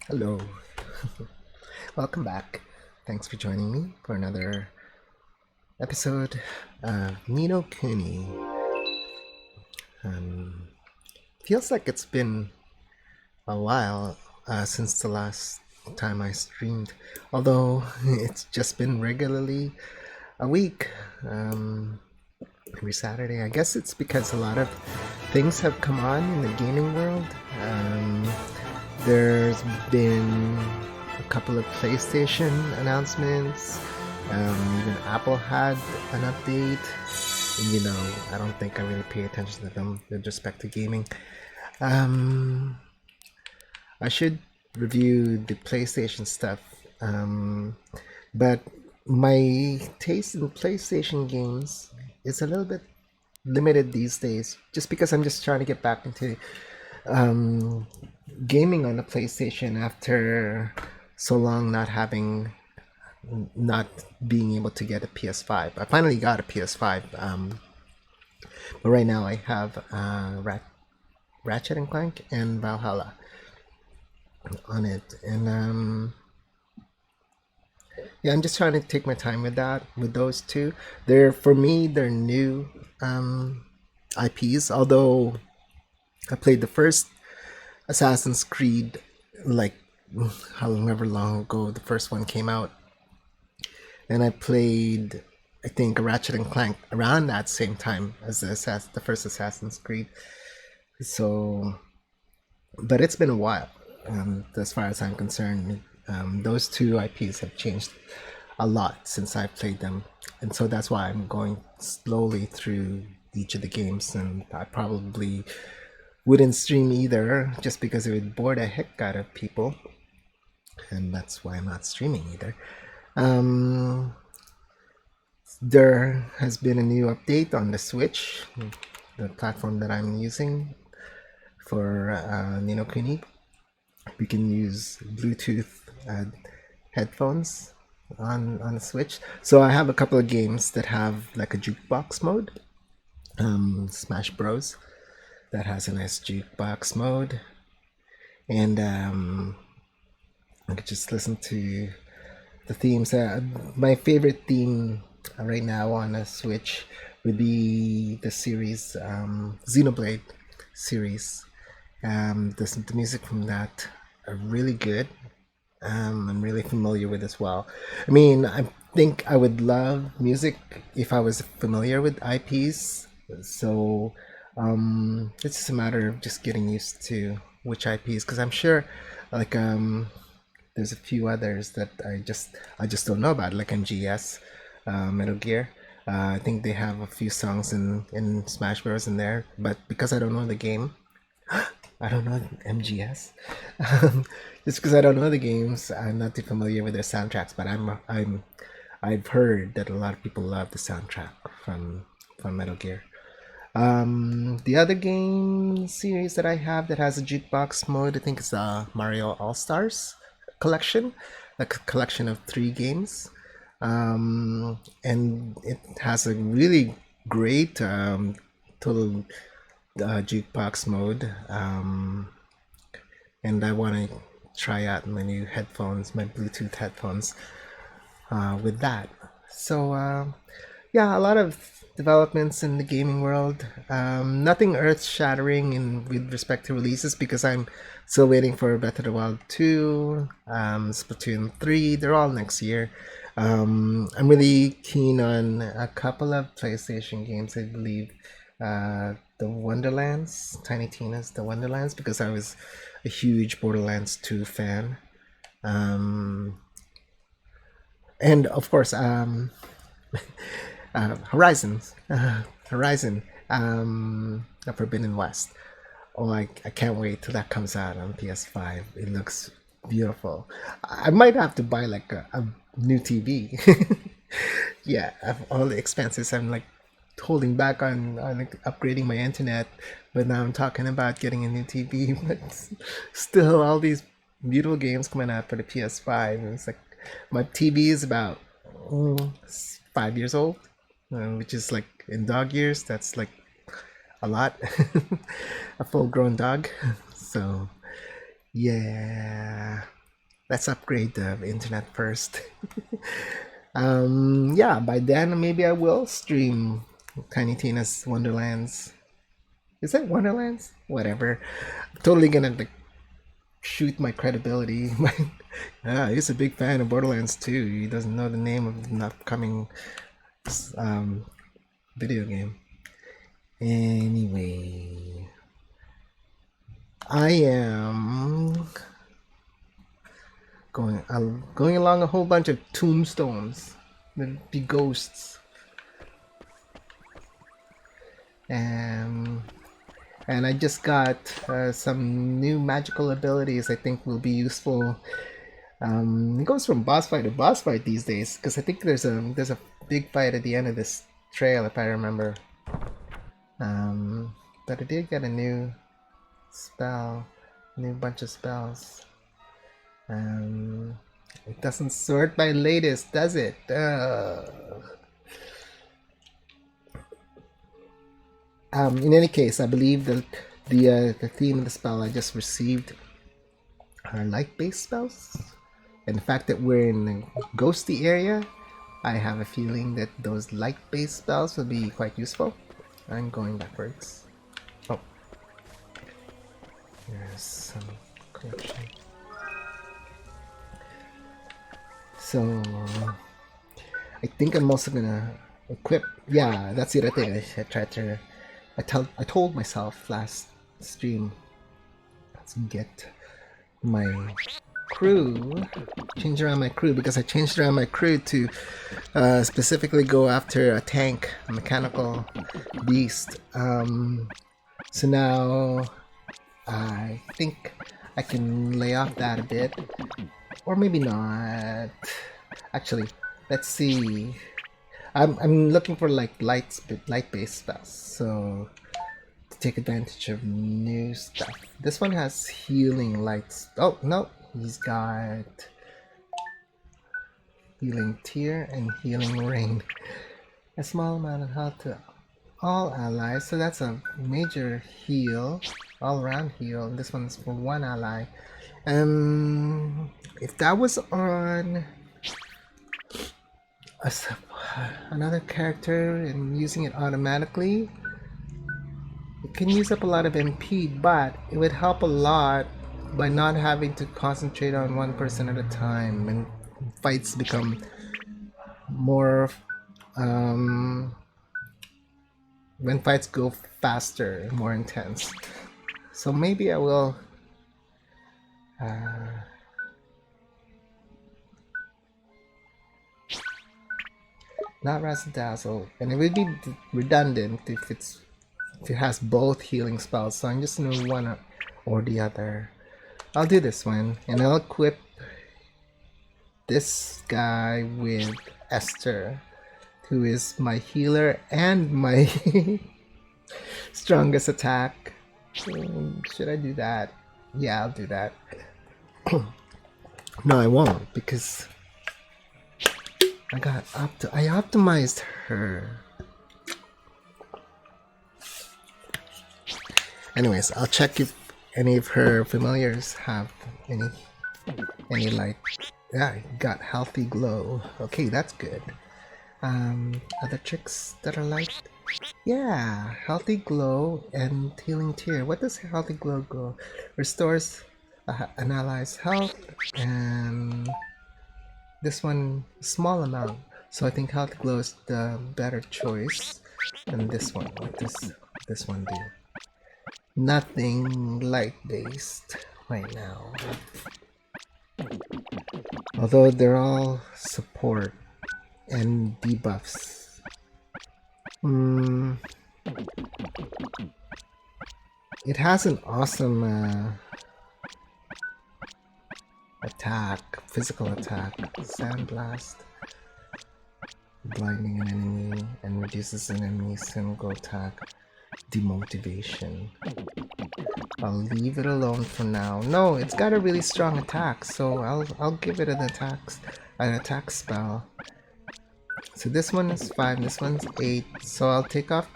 Hello, welcome back. Thanks for joining me for another episode of Ni No Kuni. Um, Feels like it's been a while since the last time I streamed, although it's just been regularly a week, every Saturday. I guess it's because a lot of things have come on in the gaming world. Um, There's been a couple of PlayStation announcements. Even Apple had an update. I don't think I really pay attention to them with respect to gaming. Um, I should review the PlayStation stuff. But my taste in PlayStation games is a little bit limited these days, just because I'm just trying to get back into um, gaming on the PlayStation after so long not being able to get a PS5. I finally got a PS5, but right now I have Ratchet and Clank and Valhalla on it, and yeah, I'm just trying to take my time with those two. They're new IPs, although I played the first Assassin's Creed like however long ago the first one came out, and I played I think Ratchet and Clank around that same time as the first Assassin's Creed. So, but it's been a while. As far as I'm concerned, those two IPs have changed a lot since I played them, and so that's why I'm going slowly through each of the games, and I probably wouldn't stream either just because it would bore the heck out of people, and that's why I'm not streaming either. Um, there has been a new update on the Switch, the platform that I'm using for Ni No Kuni. We can use Bluetooth headphones on the Switch. So I have a couple of games that have like a jukebox mode. Smash Bros. That has a nice jukebox mode, and I could just listen to the themes. My favorite theme right now on a Switch would be the series Xenoblade series. The music from that are really good. I'm really familiar with as well. I mean, I think I would love music if I was familiar with IPs. So it's just a matter of just getting used to which IPs, because I'm sure, like there's a few others that I just don't know about, like MGS, Metal Gear. I think they have a few songs in Smash Bros. In there, but because I don't know the game, I don't know MGS. Just because I don't know the games, I'm not too familiar with their soundtracks. But I've heard that a lot of people love the soundtrack from Metal Gear. The other game series that I have that has a jukebox mode, I think it's Mario All Stars collection, like a collection of 3 games, and it has a really great total jukebox mode, and I want to try out my new headphones, my Bluetooth headphones, with that. So yeah, a lot of developments in the gaming world. Nothing earth-shattering in with respect to releases, because I'm still waiting for Breath of the Wild 2, Splatoon 3. They're all next year. I'm really keen on a couple of PlayStation games. I believe the Wonderlands, Tiny Tina's The Wonderlands, because I was a huge Borderlands 2 fan. Um, and of course, Horizon, the Forbidden West. Oh, I can't wait till that comes out on PS5. It looks beautiful. I might have to buy like a new TV. Yeah, of all the expenses, I'm like holding back on like, upgrading my internet, but now I'm talking about getting a new TV. But still, all these beautiful games coming out for the PS5, and it's like my TV is about 5 years old, which is like in dog years. That's like a lot, a full-grown dog. So yeah. let's upgrade the internet first. Yeah, by then maybe I will stream Tiny Tina's Wonderlands. Is that Wonderlands? Whatever. I'm totally gonna like shoot my credibility. Yeah, he's a big fan of Borderlands 2. He doesn't know the name of an upcoming um, video game. Anyway, I am I'm going along a whole bunch of tombstones. There'll be ghosts. And I just got some new magical abilities I think will be useful. It goes from boss fight to boss fight these days because I think there's a big fight at the end of this trail if I remember. But I did get a new spell, new bunch of spells. It doesn't sort by latest, does it? In any case, I believe that the theme of the spell I just received are light-based spells, and the fact that we're in a ghosty area, I have a feeling that those light-based spells will be quite useful. I'm going backwards. Oh, there's some collection. So I think I'm also gonna equip. Yeah, that's the other thing. I tried to. I told myself last stream to get my crew, change around my crew, because I changed around my crew to specifically go after a tank, a mechanical beast. So now I think I can lay off that a bit, or maybe not. Actually, let's see. I'm looking for like light-based spells, so to take advantage of new stuff. This one has healing lights. Oh no, he's got healing tear and healing rain. A small amount of health to all allies, so that's a major heal, all-around heal. This one's for one ally. If that was on another character and using it automatically, it can use up a lot of MP, but it would help a lot by not having to concentrate on one person at a time, and fights become more when fights go faster, more intense. So maybe I will not Razzle-Dazzle, and it would be redundant if it has both healing spells, so I'm just gonna do one or the other. I'll do this one, and I'll equip this guy with Esther, who is my healer and my strongest attack. Should I do that? Yeah, I'll do that. No, I won't, because I optimized her. Anyways, I'll check if any of her familiars have any light. Yeah, got healthy glow. Okay, that's good. Other tricks that are light? Yeah, healthy glow and healing tear. What does healthy glow go? Restores an ally's health, and this one small amount. So I think healthy glow is the better choice than this one. What does this one do? Nothing light based right now. Although they're all support and debuffs. It has an awesome attack, physical attack, Sandblast, blinding an enemy and reduces an enemy's single attack, demotivation. I'll leave it alone for now. No, it's got a really strong attack, so I'll give it an attack spell. So this one is 5, this one's 8, so I'll take off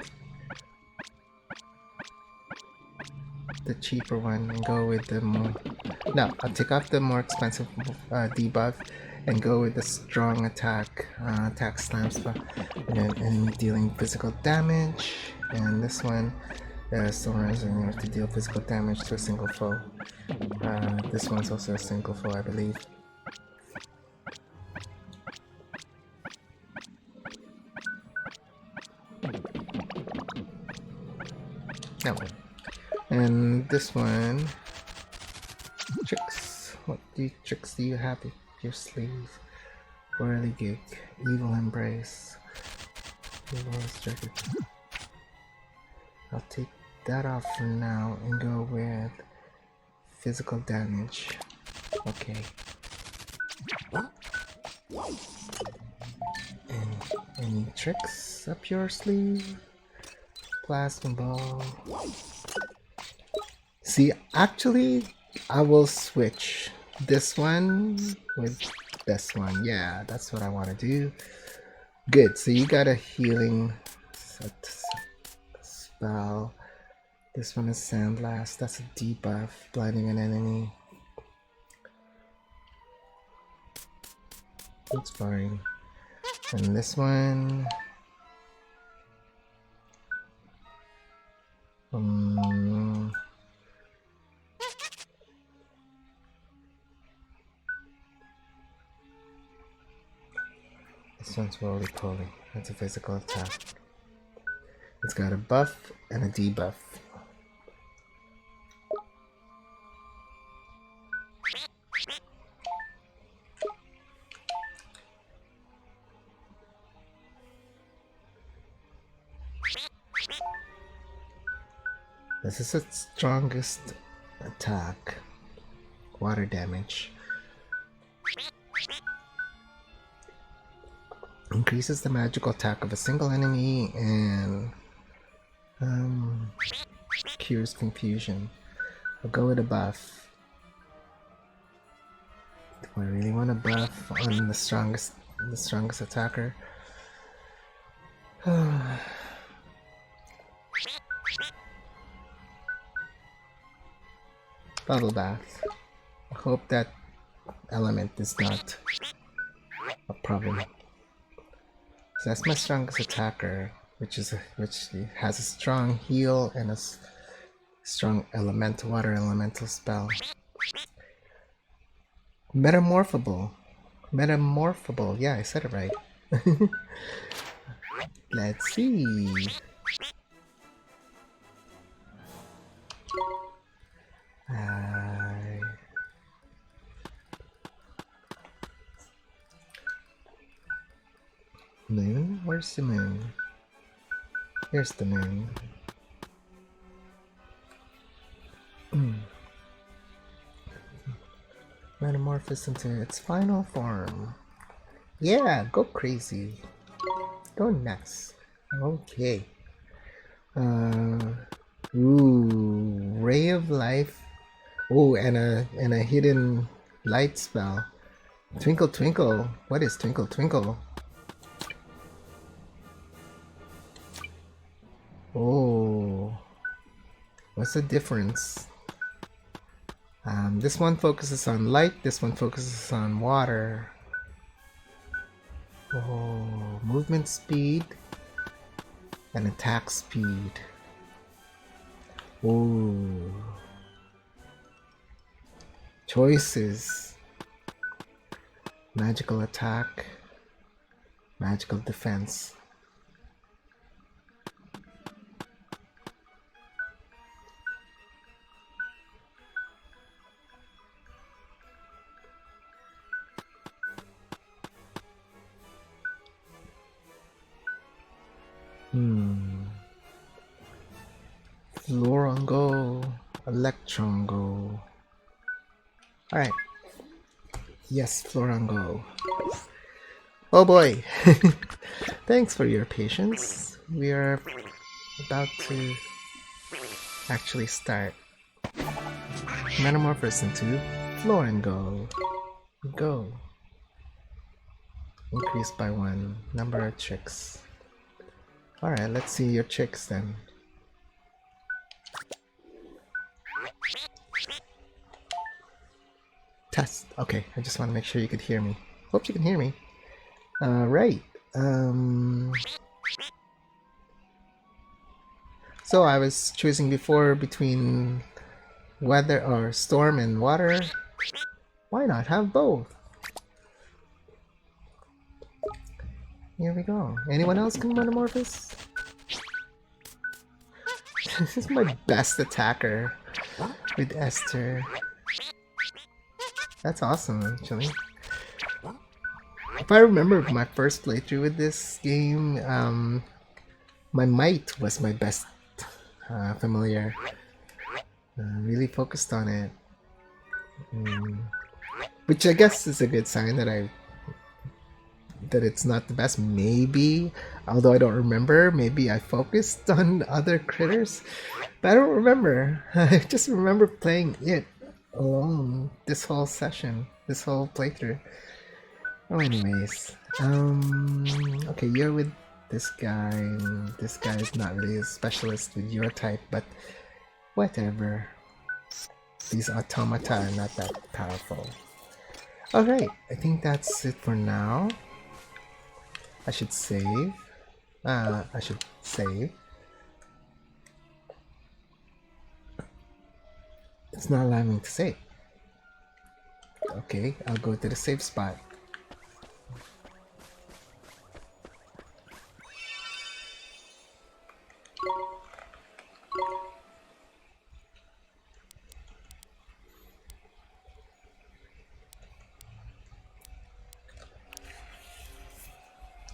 the cheaper one and go with the more... No, I'll take off the more expensive debuff and go with the strong attack, attack slam spell, and dealing physical damage. And this one still runs to deal physical damage to a single foe. This one's also a single foe, I believe. No. And this one, tricks. What tricks do you have up your sleeve? Whirligig, evil embrace, evil striker. I'll take that off for now and go with physical damage. Okay. And any tricks up your sleeve? Plasma ball. See, actually, I will switch this one with this one. Yeah, that's what I want to do. Good. So you got a healing spell. This one is Sandblast. That's a debuff, blinding an enemy. That's fine. And this one. This one's roly-poly. That's a physical attack. It's got a buff and a debuff. This is its strongest attack. Water damage. Increases the magical attack of a single enemy and cures confusion. I'll go with a buff. Do I really want a buff on the strongest attacker? Bubble bath. I hope that element is not a problem. So that's my strongest attacker, which has a strong heal and a strong water elemental spell. Metamorphable. Yeah, I said it right. Let's see. Moon? Where's the moon? Here's the moon. Metamorphose into its final form. Yeah, go crazy. Go nuts. Okay. Ray of Life. Oh, and a hidden light spell. Twinkle Twinkle. What is Twinkle Twinkle? Oh, what's the difference? This one focuses on light, this one focuses on water. Oh, movement speed and attack speed. Oh, choices. Magical attack, magical defense. Florongo, Electrongo. Alright. Yes, Florongo. Oh boy. Thanks for your patience. We are about to actually start. Metamorphose into Florongo. Go. Increase by 1. Number of chicks. Alright, let's see your chicks then. Test. Okay, I just want to make sure you could hear me. Hope you can hear me. Right. So I was choosing before between weather or storm and water. Why not have both? Here we go. Anyone else can Metamorphose? This is my best attacker with Esther. That's awesome, actually. If I remember my first playthrough with this game, my might was my best familiar. Really focused on it. Which I guess is a good sign that it's not the best. Maybe, although I don't remember, maybe I focused on other critters, but I don't remember. I just remember playing it alone this whole session, this whole playthrough. Oh, anyways, okay, you're with this guy, and this guy is not really a specialist with your type, but whatever. These automata are not that powerful. Alright, I think that's it for now. I should save. It's not allowing me to save. Okay, I'll go to the save spot.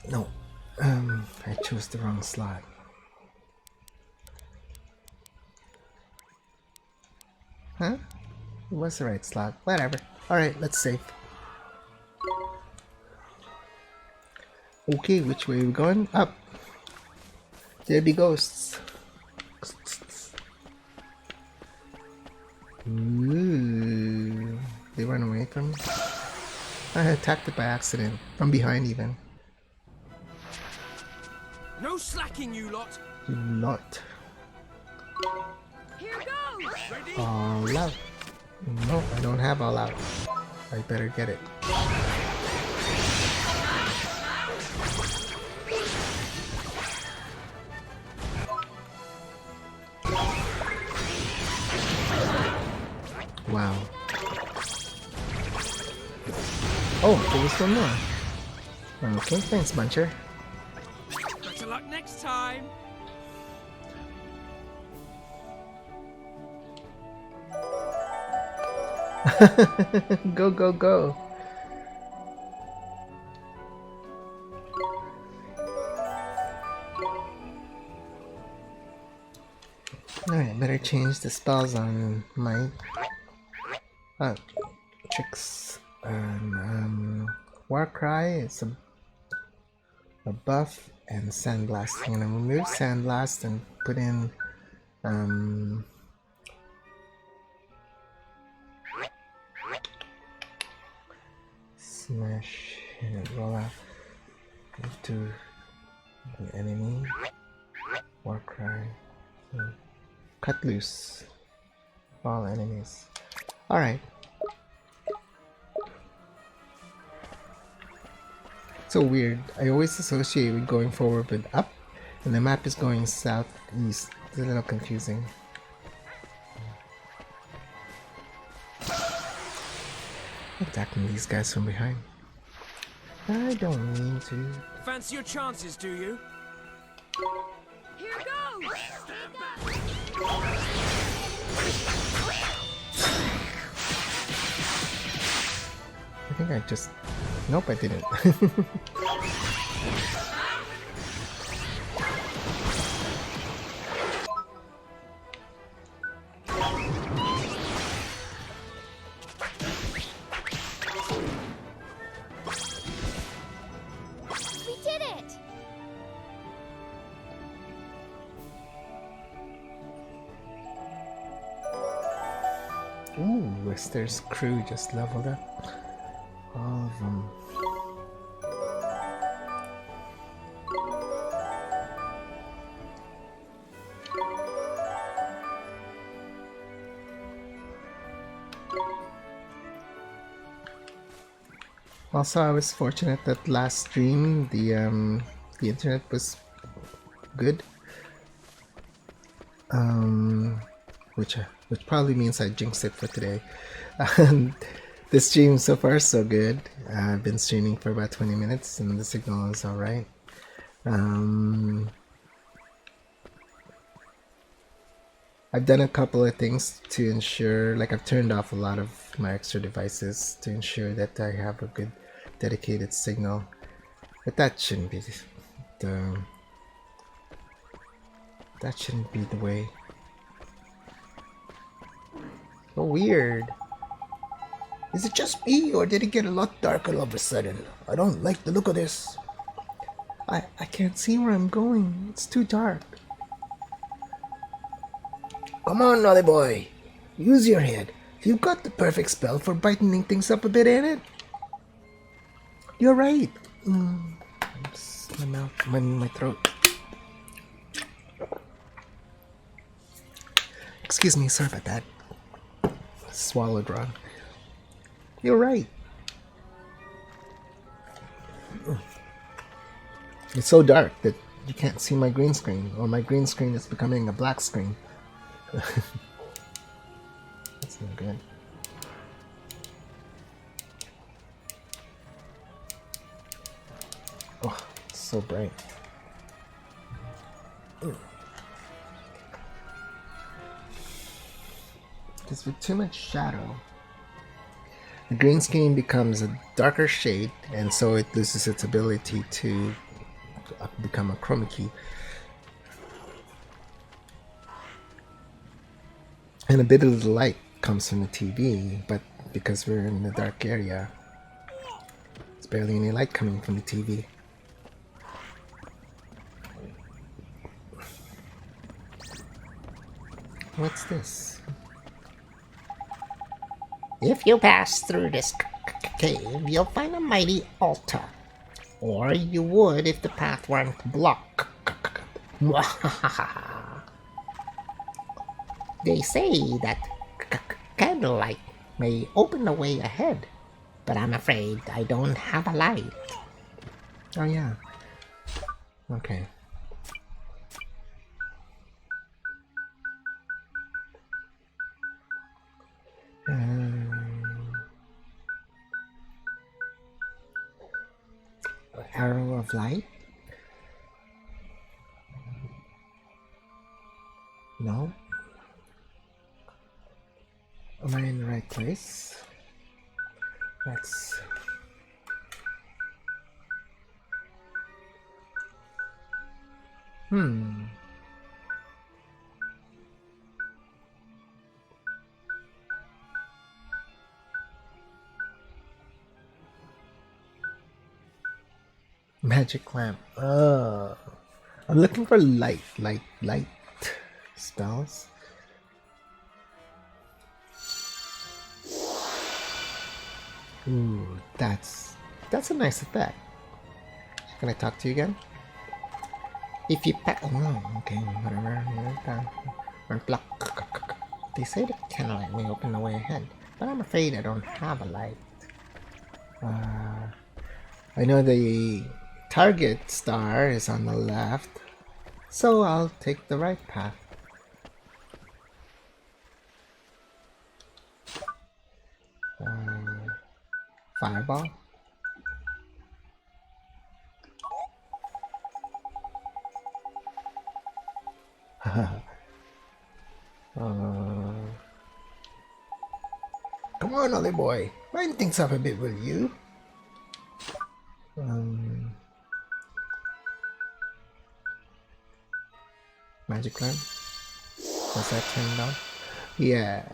No, I chose the wrong slot. Huh? It was the right slot. Whatever. Alright, let's save. Okay, which way are we going? Up. There be ghosts. Ooh. They run away from me. I attacked it by accident. From behind even. No slacking, you lot. You lot. Here goes. Ready? All out. No, I don't have all out. I better get it. Wow. Oh, there was one more. Okay, thanks, Buncher. Better luck next time. Go, go, go. Alright, better change the spells on my tricks. Warcry is a buff, and Sandblast. I'm gonna remove Sandblast and put in Smash and roll out into the enemy. Warcry. Cut loose all enemies. Alright. So weird. I always associate with going forward with up, and the map is going southeast. It's a little confusing. Attacking these guys from behind. I don't mean to. Fancy your chances, do you? Here goes! I think I just... Nope, I didn't. We did it! Ooh, Wester's crew just leveled up. All of them. Also, I was fortunate that last stream the internet was good, which probably means I jinxed it for today. And the stream so far so good. I've been streaming for about 20 minutes and the signal is all right. I've done a couple of things to ensure, like I've turned off a lot of my extra devices to ensure that I have a good dedicated signal. But that shouldn't be the way. So weird. Is it just me, or did it get a lot darker all of a sudden? I don't like the look of this. I can't see where I'm going. It's too dark. Come on, naughty boy. Use your head. You've got the perfect spell for brightening things up a bit, ain't it? You're right. My mouth, my throat. Excuse me, sorry about that. Swallowed wrong. You're right. It's so dark that you can't see my green screen, or my green screen is becoming a black screen. That's not good. Oh, it's so bright. Because with too much shadow, the green screen becomes a darker shade, and so it loses its ability to become a chroma key. And a bit of the light comes from the TV, but because we're in the dark area, there's barely any light coming from the TV. What's this? If you pass through this cave, you'll find a mighty altar. Or you would if the path weren't blocked. They say that candlelight may open the way ahead, but I'm afraid I don't have a light. Oh yeah. Okay. Arrow of light? No? Am I in the right place? Let's... Magic lamp. Oh. I'm looking for light spells. Ooh, that's a nice effect. Can I talk to you again? If you pack, oh, okay, whatever. They say the candlelight may open the way ahead, but I'm afraid I don't have a light. I know the target star is on the left, so I'll take the right path. Fireball. Come on, Ollie boy. Line things up a bit, will you? Magic lamp. Was that turned on? Yeah.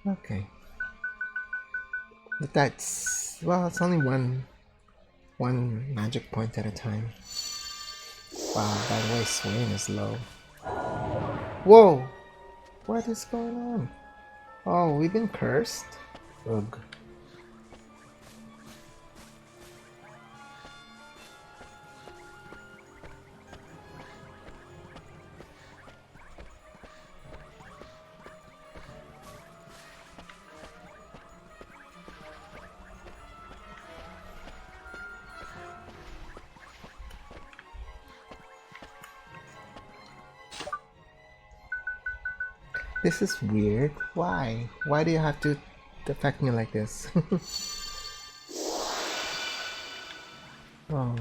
Okay. But that's, well, it's only one magic point at a time. Wow, by the way, Swain is low. Whoa! What is going on? Oh, we've been cursed? Ugh. This is weird. Why? Why do you have to affect me like this? Oh,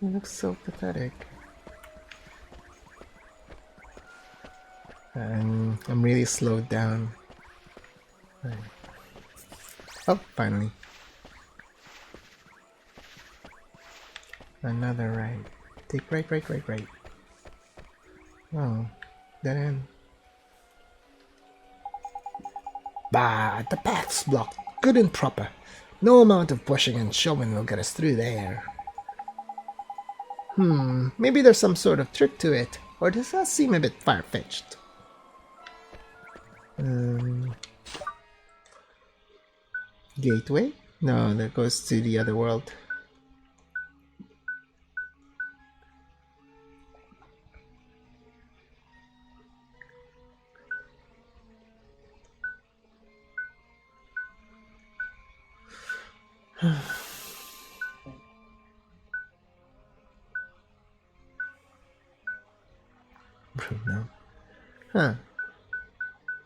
he looks so pathetic. And I'm really slowed down. Right. Oh, finally. Another right. Take right, right, right, right. Oh, dead end. Bah, the path's blocked. Good and proper. No amount of pushing and shoving will get us through there. Maybe there's some sort of trick to it. Or does that seem a bit far-fetched? Gateway? No, that goes to the other world. No. Huh.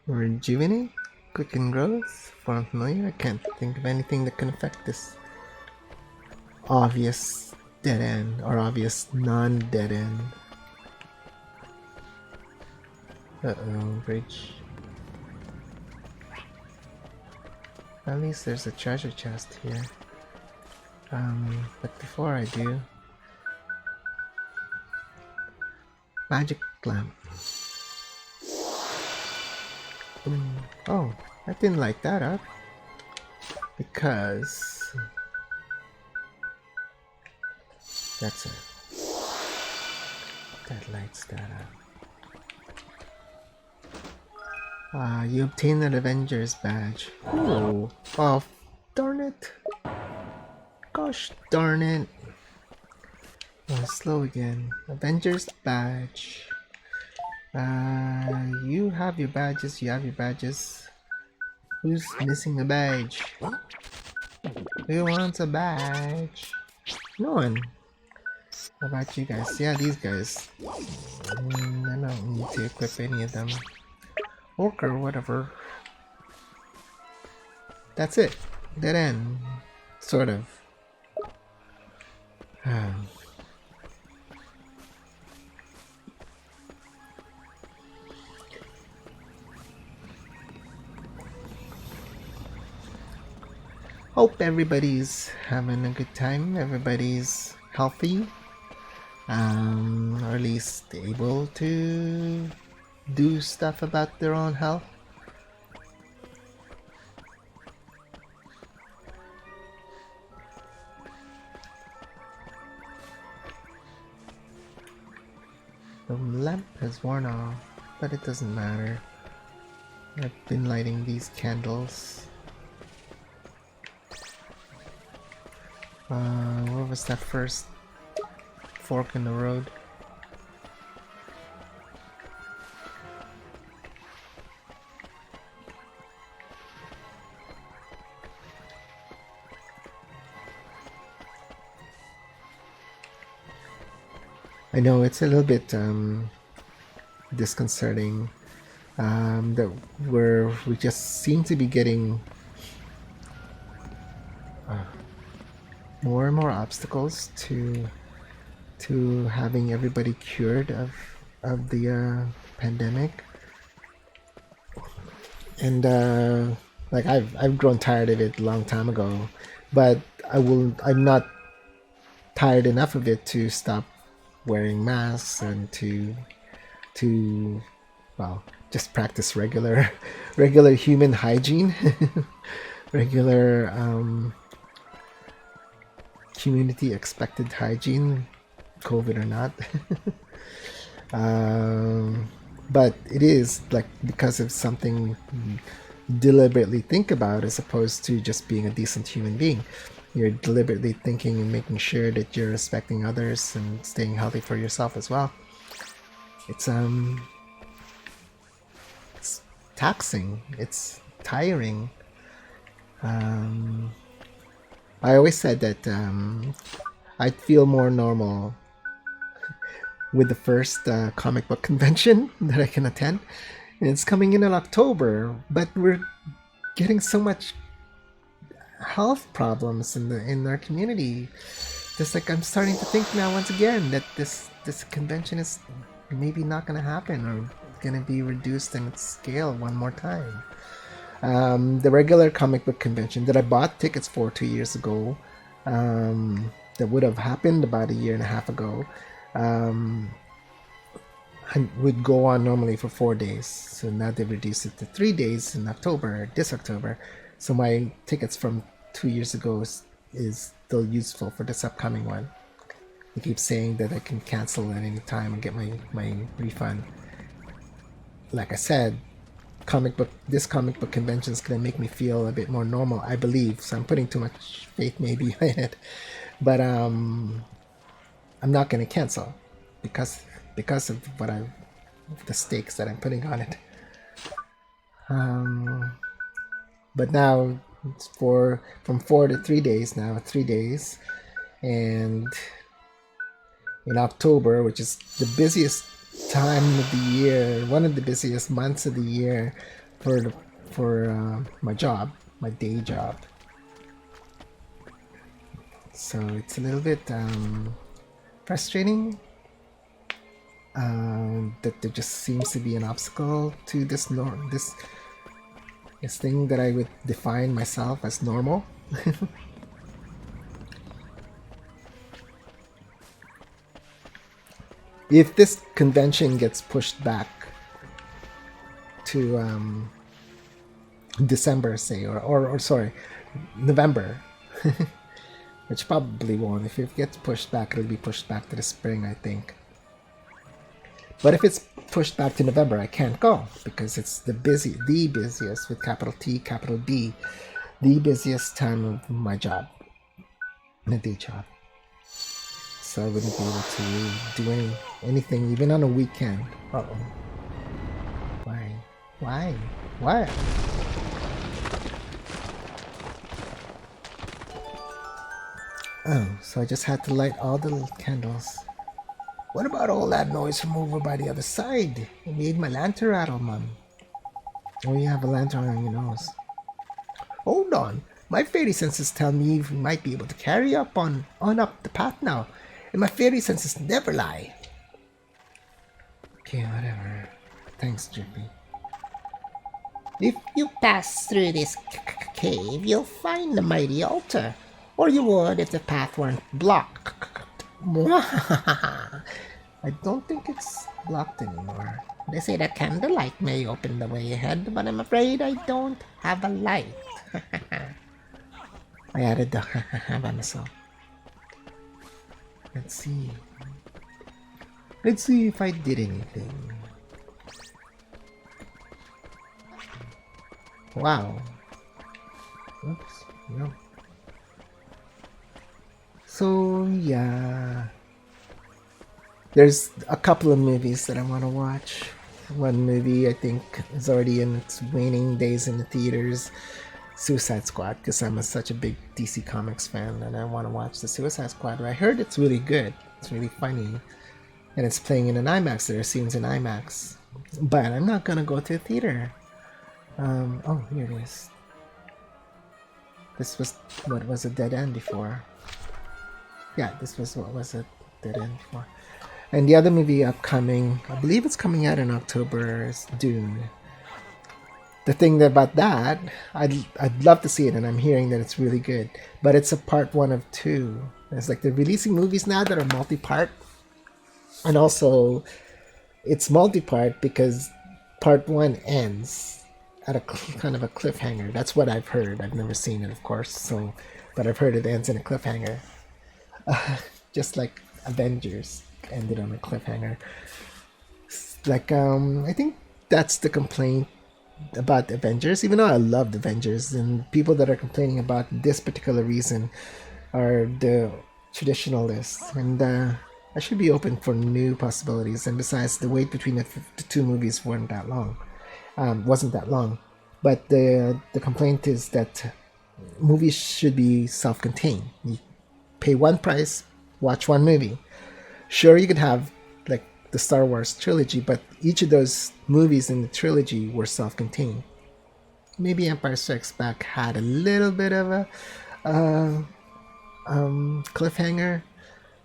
Rejuvenate? Quicken growth? Form familiar? I can't think of anything that can affect this. Obvious dead end or obvious non-dead end. Uh-oh, bridge. At least there's a treasure chest here. But before I do... Magic lamp. Oh, I didn't light that up. Because... That's it. That lights that up. You obtain an Avengers badge. Oh, oh, darn it. Gosh darn it. Oh, slow again. Avengers badge. You have your badges, you have your badges. Who's missing a badge? Who wants a badge? No one. How about you guys? Yeah, these guys. I don't need to equip any of them. Orc or whatever. That's it. Dead end. Sort of. Hope everybody's having a good time. Everybody's healthy. Or at least able to do stuff about their own health. The lamp has worn off, but it doesn't matter. I've been lighting these candles. Where was that first fork in the road? I know it's a little bit disconcerting that we just seem to be getting more and more obstacles to having everybody cured of the pandemic, and like I've grown tired of it a long time ago, but I'm not tired enough of it to stop wearing masks and to well, just practice regular human hygiene. Regular community expected hygiene, COVID or not. But it is like because of something deliberately think about, as opposed to just being a decent human being. You're deliberately thinking and making sure that you're respecting others and staying healthy for yourself as well. It's taxing. It's tiring. I always said that I'd feel more normal with the first comic book convention that I can attend, And it's coming in October, but we're getting so much health problems in our community. Just like I'm starting to think now once again that this convention is maybe not gonna happen or gonna be reduced in its scale one more time. The regular comic book convention that I bought tickets for 2 years ago, that would have happened about a year and a half ago, I would go on normally for 4 days. So now they've reduced it to 3 days in October, this October. So my tickets from 2 years ago is still useful for this upcoming one. They keep saying that I can cancel at any time and get my refund. Like I said, this comic book convention is gonna make me feel a bit more normal, I believe. So I'm putting too much faith maybe in it, but I'm not gonna cancel because of the stakes that I'm putting on it. But now it's from 4 to 3 days now, 3 days, and in October, which is the busiest time of the year, one of the busiest months of the year for my job, my day job. So it's a little bit frustrating that there just seems to be an obstacle to this thing that I would define myself as normal. If this convention gets pushed back to December, say, or sorry, November, which probably won't. If it gets pushed back, it'll be pushed back to the spring, I think. But if it's pushed back to November, I can't go because it's the busiest with capital T, capital B, the busiest time of my job, my day job. So I wouldn't be able to do anything, even on a weekend. Uh-oh. Why? Oh, so I just had to light all the little candles. What about all that noise from over by the other side? It made my lantern rattle, Mum. Oh, you have a lantern on your nose. Hold on. My fairy senses tell me you might be able to carry up on up the path now. And my fairy senses never lie. Okay, whatever. Thanks, Drippy. If you pass through this cave, you'll find the mighty altar. Or you would if the path weren't blocked. I don't think it's blocked anymore. They say that candlelight may open the way ahead, but I'm afraid I don't have a light. I added the by myself. Let's see if I did anything. Wow. Oops, no. So yeah, there's a couple of movies that I want to watch. One movie I think is already in its waning days in the theaters, Suicide Squad, because I'm such a big DC Comics fan and I want to watch the Suicide Squad. I heard it's really good, it's really funny, and it's playing in an IMAX. There are scenes in IMAX, but I'm not gonna go to a theater. Oh, here it is. This was what was a dead end before. Yeah, this was what was a dead end before. And the other movie upcoming, I believe it's coming out in October, is Dune. The thing about that, I'd love to see it, and I'm hearing that it's really good. But it's a part 1 of 2. It's like they're releasing movies now that are multi-part. And also, it's multi-part because part 1 ends at a kind of a cliffhanger. That's what I've heard. I've never seen it, of course. So, but I've heard it ends in a cliffhanger. Just like Avengers ended on a cliffhanger. Like, I think that's the complaint about Avengers, even though I loved Avengers, and people that are complaining about this particular reason are the traditionalists, and I should be open for new possibilities. And besides, the wait between the two movies wasn't that long, but the complaint is that movies should be self-contained. You pay one price, watch one movie. Sure, you could have like the Star Wars trilogy, but each of those movies in the trilogy were self-contained. Maybe Empire Strikes Back had a little bit of a cliffhanger,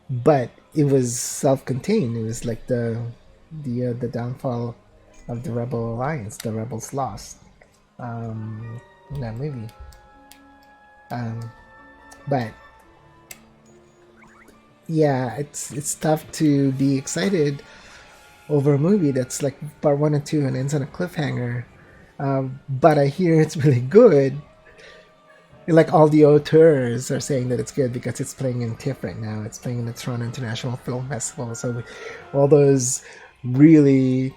but it was self-contained. It was like the downfall of the Rebel Alliance. The Rebels lost in that movie. But yeah, it's tough to be excited over a movie that's like part 1 and 2 and ends on a cliffhanger. But I hear it's really good. Like all the auteurs are saying that it's good because it's playing in TIFF right now. It's playing in the Toronto International Film Festival. So all those really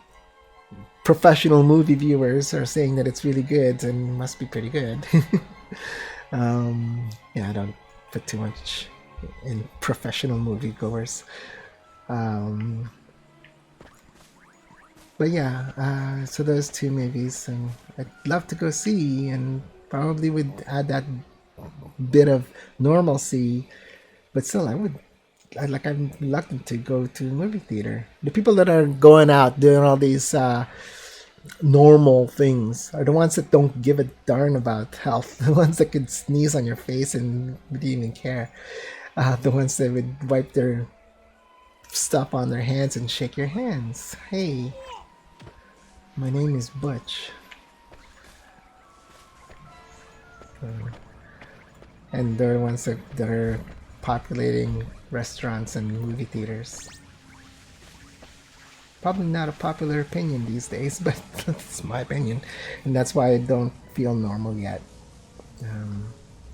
professional movie viewers are saying that it's really good and must be pretty good. Yeah, I don't put too much in professional moviegoers. But yeah, so those two movies, and I'd love to go see, and probably would add that bit of normalcy. But still, I'm reluctant to go to a movie theater. The people that are going out doing all these normal things are the ones that don't give a darn about health. The ones that could sneeze on your face and wouldn't even care. The ones that would wipe their stuff on their hands and shake your hands. Hey, my name is Butch. And they're the ones that are populating restaurants and movie theaters. Probably not a popular opinion these days, but that's my opinion. And that's why I don't feel normal yet.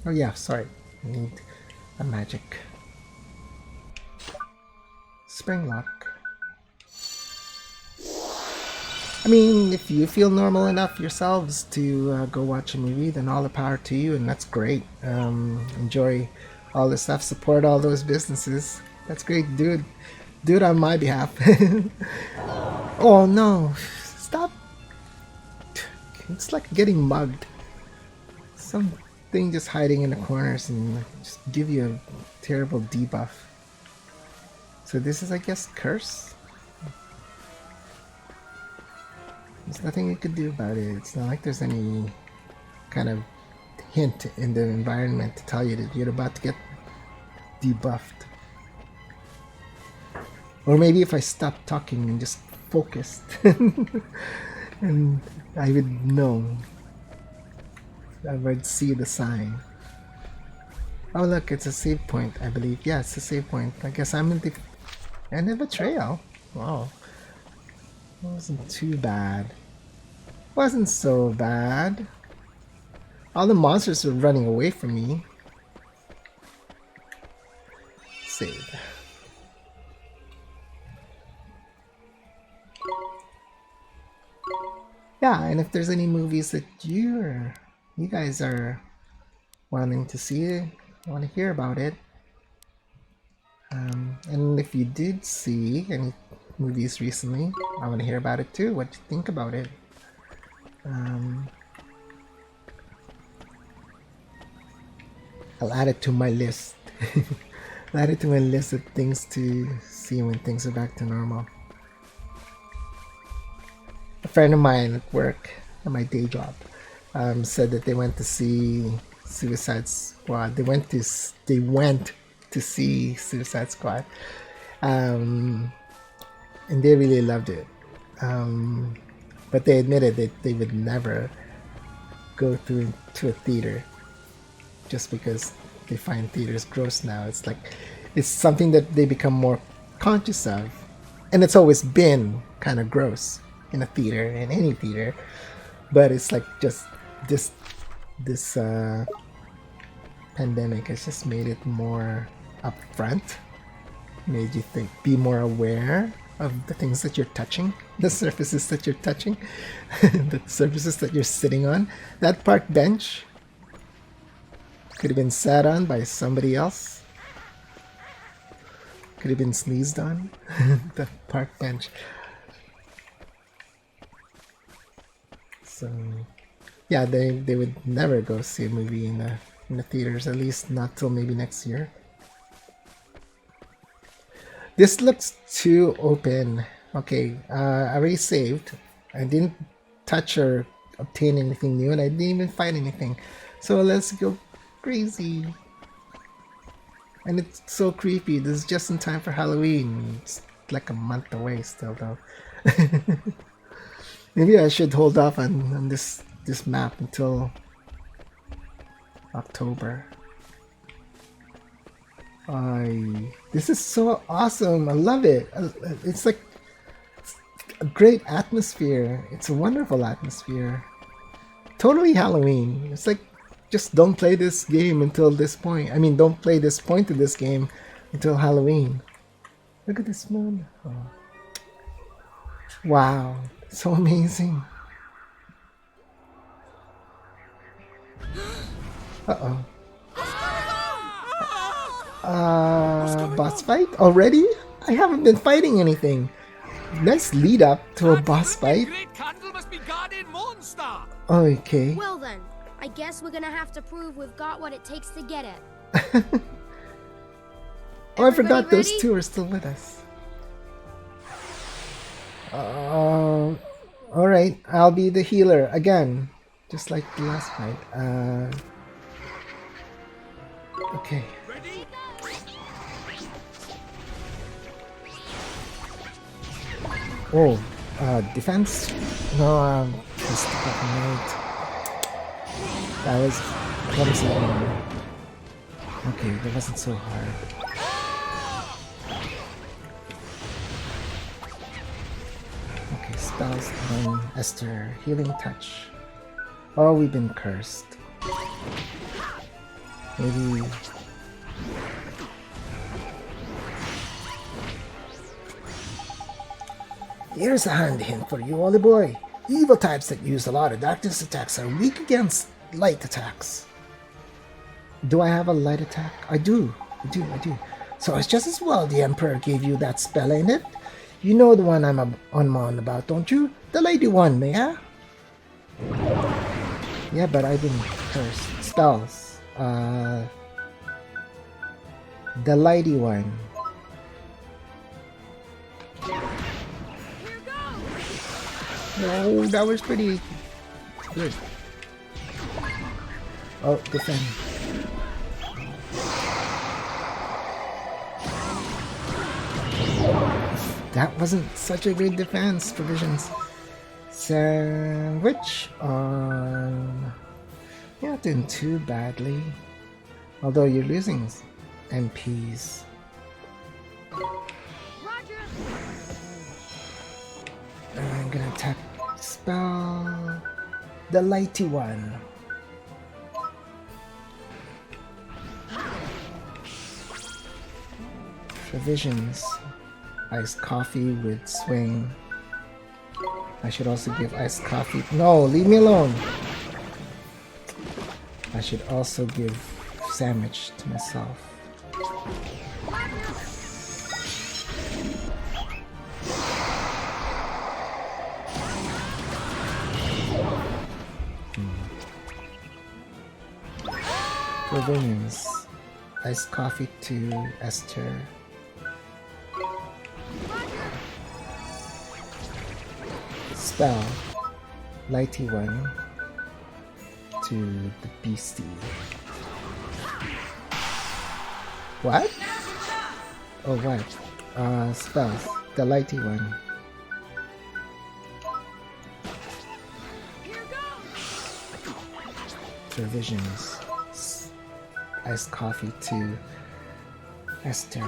Oh yeah, sorry. I need a magic. Spring lock. I mean, if you feel normal enough yourselves to go watch a movie, then all the power to you, and that's great. Enjoy all the stuff, support all those businesses. That's great, dude. Do it on my behalf. Oh no, stop. It's like getting mugged. Something just hiding in the corners and just give you a terrible debuff. So this is, I guess, curse? There's nothing you could do about it. It's not like there's any kind of hint in the environment to tell you that you're about to get debuffed. Or maybe if I stopped talking and just focused, and I would know. I would see the sign. Oh look, it's a save point, I believe. Yeah, it's a save point. I guess I'm in the end of a trail. Wow. Wasn't too bad. Wasn't so bad. All the monsters were running away from me. Save. Yeah, and if there's any movies that you guys are wanting to see, want to hear about it, and if you did see any movies recently, I want to hear about it too. What do you think about it? I'll add it to my list. I'll add it to my list of things to see when things are back to normal. A friend of mine at work, at my day job, said that they went to see Suicide Squad. They went to see Suicide Squad, and they really loved it. But they admitted that they would never go to a theater just because they find theaters gross now. It's like it's something that they become more conscious of, and it's always been kind of gross in a theater, in any theater, but it's like just this pandemic has just made it more upfront, made you be more aware of the things that you're touching, the surfaces that you're touching, the surfaces that you're sitting on. That park bench could have been sat on by somebody else, could have been sneezed on. The park bench. So yeah, they would never go see a movie in the theaters, at least not till maybe next year. This looks too open Okay, I already saved. I didn't touch or obtain anything new, and I didn't even fight anything. So let's go crazy. And it's so creepy. This is just in time for Halloween. It's like a month away still, though. Maybe I should hold off on this map until October. This is so awesome. I love it. It's like a great atmosphere. It's a wonderful atmosphere. Totally Halloween. It's like just don't play this game until this point. I mean, don't play this point of this game until Halloween. Look at this moon. Oh. Wow, so amazing. Uh-oh. Boss fight already? I haven't been fighting anything. Nice lead up to a boss fight. Great candle must be guardian monster. Okay. Well then, I guess we're gonna have to prove we've got what it takes to get it. Oh, I forgot Everybody those ready? two are still with us. Alright, I'll be the healer again. Just like the last fight. Okay. Ready? Oh, defense? No, just mate. That was clumsy. Okay, that wasn't so hard. Okay, spells on Esther. Healing touch. Oh, we've been cursed. Maybe. Here's a handy hint for you, Ollie boy. Evil types that use a lot of darkness attacks are weak against light attacks. Do I have a light attack? I do. So it's just as well the Emperor gave you that spell, ain't it? You know the one I'm on about, don't you? The lady one, yeah? Yeah, but I've been cursed. Spells. The lady one. No, that was pretty good. Oh, defend. That wasn't such a good defense, provisions. Sandwich on... You're not doing too badly. Although you're losing MPs. Roger. I'm gonna attack spell the lighty one. Provisions. Iced coffee with swing. I should also give iced coffee. No, leave me alone. I should also give sandwich to myself. Provisions. Iced coffee to Esther. Spell. Lighty one to the beastie. What? Oh, what? Spells. The lighty one. Provisions. Iced coffee to Esther.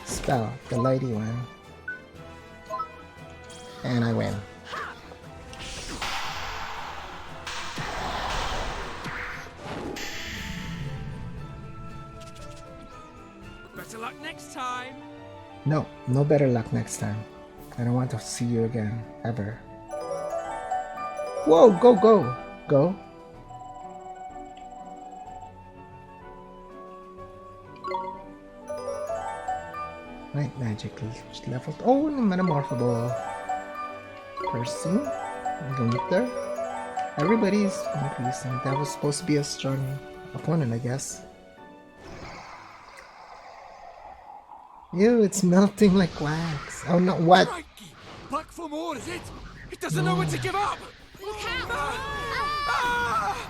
Spell, the lady one. And I win. Better luck next time. No, no better luck next time. I don't want to see you again, ever. Whoa, go, go, go. Right, magic level. Oh, metamorphable person. Gunther. Everybody's increasing. That was supposed to be a strong opponent, I guess. Ew, it's melting like wax. Oh no, what? Crikey! Back for more, is it? It doesn't know when to give up! Look out! Ah!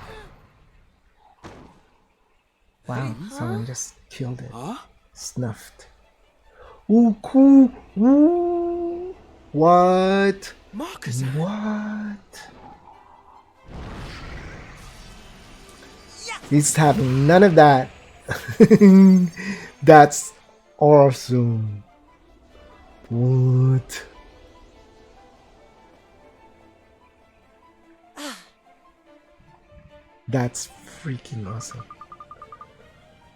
Wow, someone just killed it. Huh? Snuffed. Ooh, cool. Ooh. What? Marcus! What? He's having none of that. That's awesome. What? That's freaking awesome.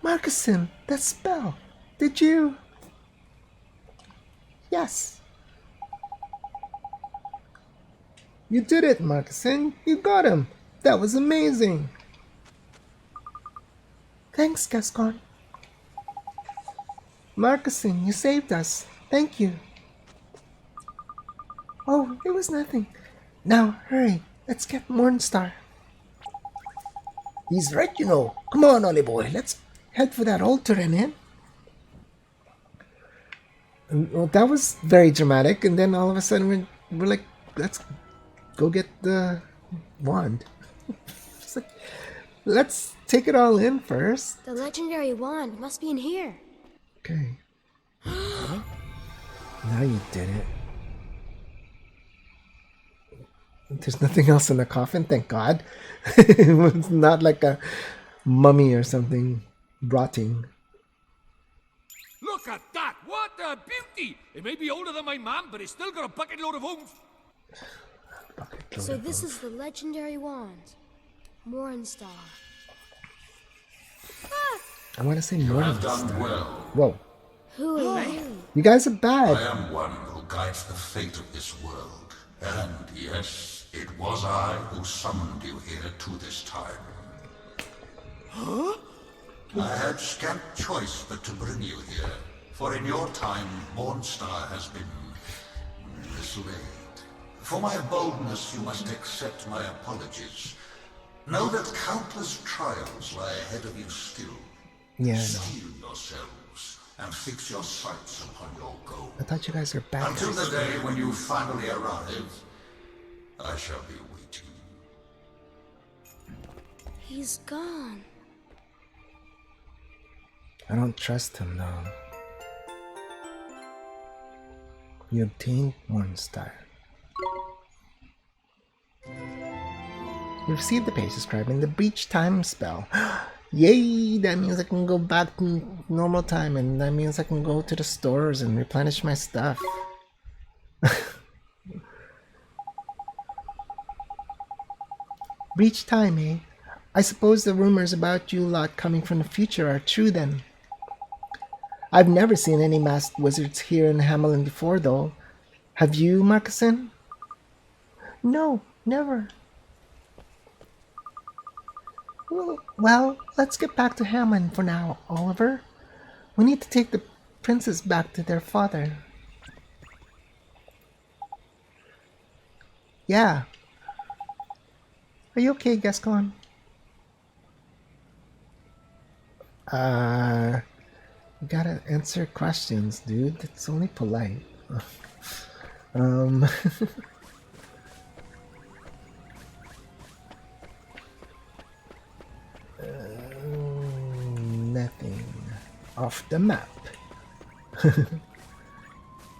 Marcuson, that spell. Did you? Yes. You did it, Marcuson. You got him. That was amazing. Thanks, Gascon. Marcuson, you saved us. Thank you. Oh, it was nothing. Now, hurry. Let's get Mornstar. He's right, you know. Come on, Ollie boy. Let's head for that altar and in. Well, that was very dramatic. And then all of a sudden we're like, let's go get the wand. It's like, let's take it all in first. The legendary wand must be in here. Okay. Now you did it. There's nothing else in the coffin, thank God. It was not like a mummy or something rotting. Look at that! What a beauty! It may be older than my mum, but it's still got a bucket load of oomph. So this is the legendary wand. Mornstar. I want to say You more have than done this. well. Whoa. Who are you? You guys are I bad. am one who guides the fate of this world. And yes, it was I who summoned you here to this time. Huh? I had scant choice but to bring you here. For in your time, Mornstar has been mislaid. For my boldness, you must accept my apologies. Know that countless trials lie ahead of you still. Yeah, I know. Steel yourselves and fix your sights upon your goal. I thought you guys were bad Until guys. the day when you finally arrive, I shall be waiting. He's gone. I don't trust him though. You obtained Mornstar. You received the page describing the breach time spell. Yay! That means I can go back to normal time, and that means I can go to the stores and replenish my stuff. Breach time, eh? I suppose the rumors about you lot coming from the future are true then. I've never seen any masked wizards here in Hamelin before, though. Have you, Marcuson? No, never. Well, let's get back to Hamelin for now, Oliver. We need to take the princes back to their father. Yeah. Are you okay, Gascon? You gotta answer questions, dude. It's only polite. um... Nothing off the map.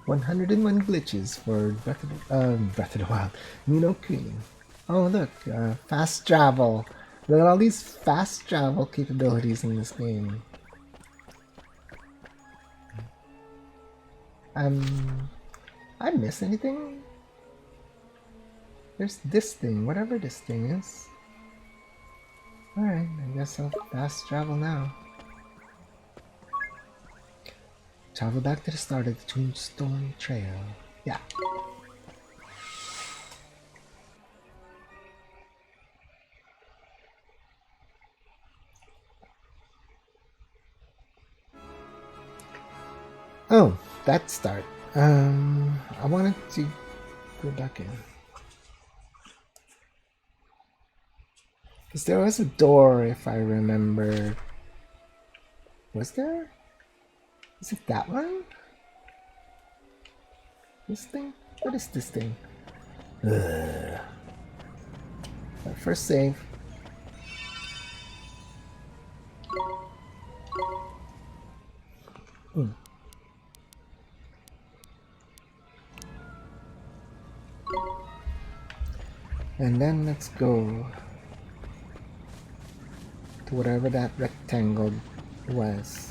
101 glitches for Breath of the Wild. Ni No Kuni. Oh look, fast travel. Look at all these fast travel capabilities in this game. I miss anything? There's this thing, whatever this thing is. Alright, I guess I'll fast travel now. Travel back to the start of the Tombstone Trail. Yeah. Oh, that start. I wanted to go back in. Because there was a door, if I remember. Was there? Is it that one? This thing? What is this thing? Ugh. First save. And then let's go to whatever that rectangle was.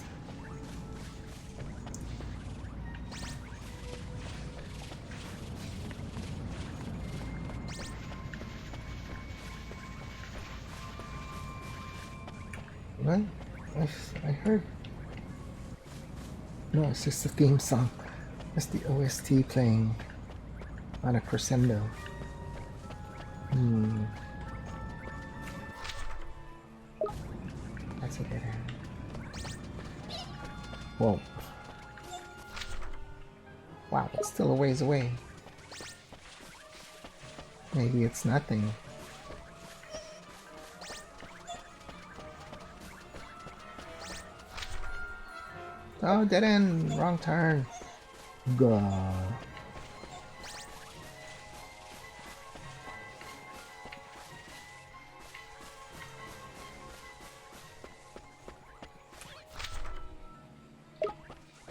What? I heard. No, it's just the theme song. It's the OST playing on a crescendo. That's a dead end. Whoa. Wow, it's still a ways away. Maybe it's nothing. Oh, dead end! Wrong turn. Gah.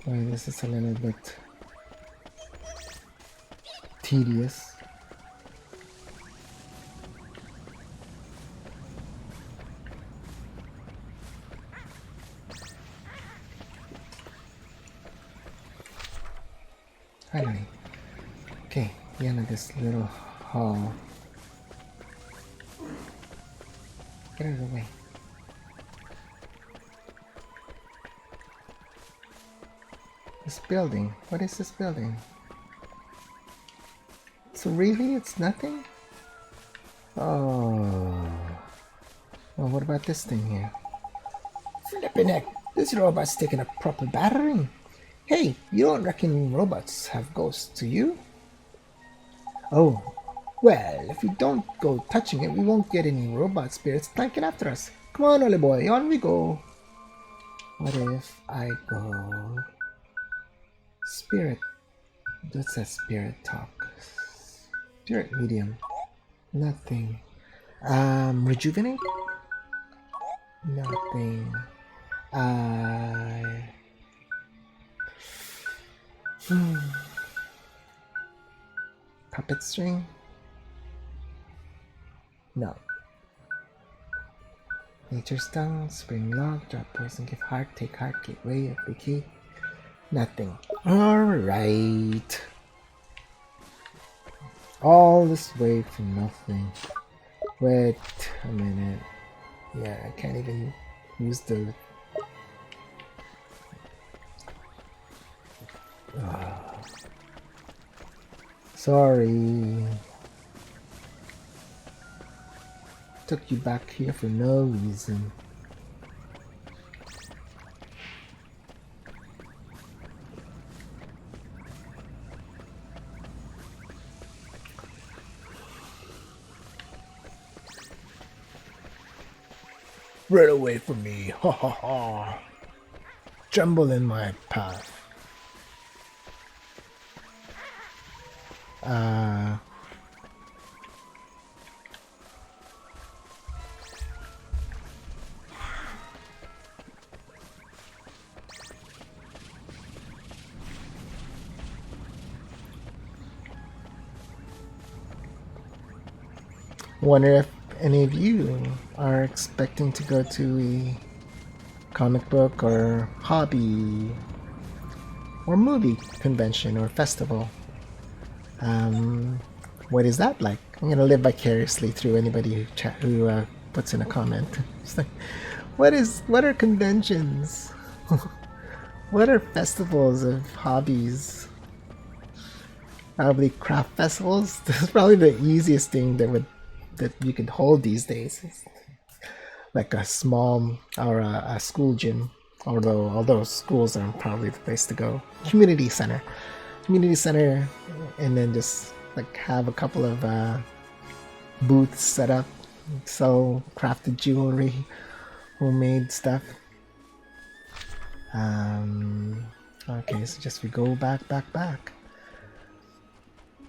Well, this is a little bit tedious. Finally. Okay, the end of this little hall. Get out of the way. This building. What is this building? So really, it's nothing? Oh. Well, what about this thing here? Flippin' heck, this robot's taking a proper battering. Hey, you don't reckon robots have ghosts, do you? Oh, well, if we don't go touching it, we won't get any robot spirits clanking after us. Come on, Ollie boy, on we go. What if I go... Spirit. What's that spirit talk? Spirit medium. Nothing. Rejuvenate? Nothing. Puppet string? No. Nature's tongue, spring log, drop poison, give heart, take heart, gateway of the key. Nothing. Alright. All this way for nothing. Wait a minute. Yeah, I can't even use the... Sorry. Took you back here for no reason. Right away from me, ha ha ha. Jumble in my path. Wonder if any of you are expecting to go to a comic book or hobby or movie convention or festival. What is that like? I'm gonna live vicariously through anybody who puts in a comment. It's like, what are conventions? What are festivals of hobbies? Probably craft festivals. That's probably the easiest thing that you could hold these days. It's like a small or a school gym, although schools are probably the place to go. Community center, and then just like have a couple of booths set up, sell crafted jewelry, homemade stuff. Okay, so just we go back.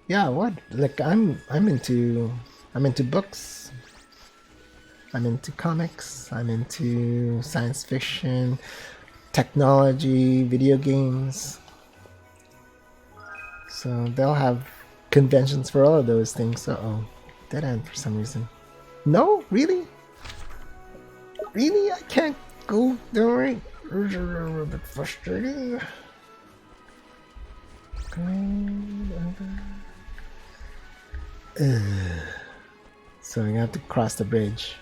Yeah, what? Like I'm into books. I'm into comics. I'm into science fiction, technology, video games. So they'll have conventions for all of those things. Uh-oh. Dead end for some reason. No? Really? Really? I can't go there. A bit frustrating. So I have to cross the bridge.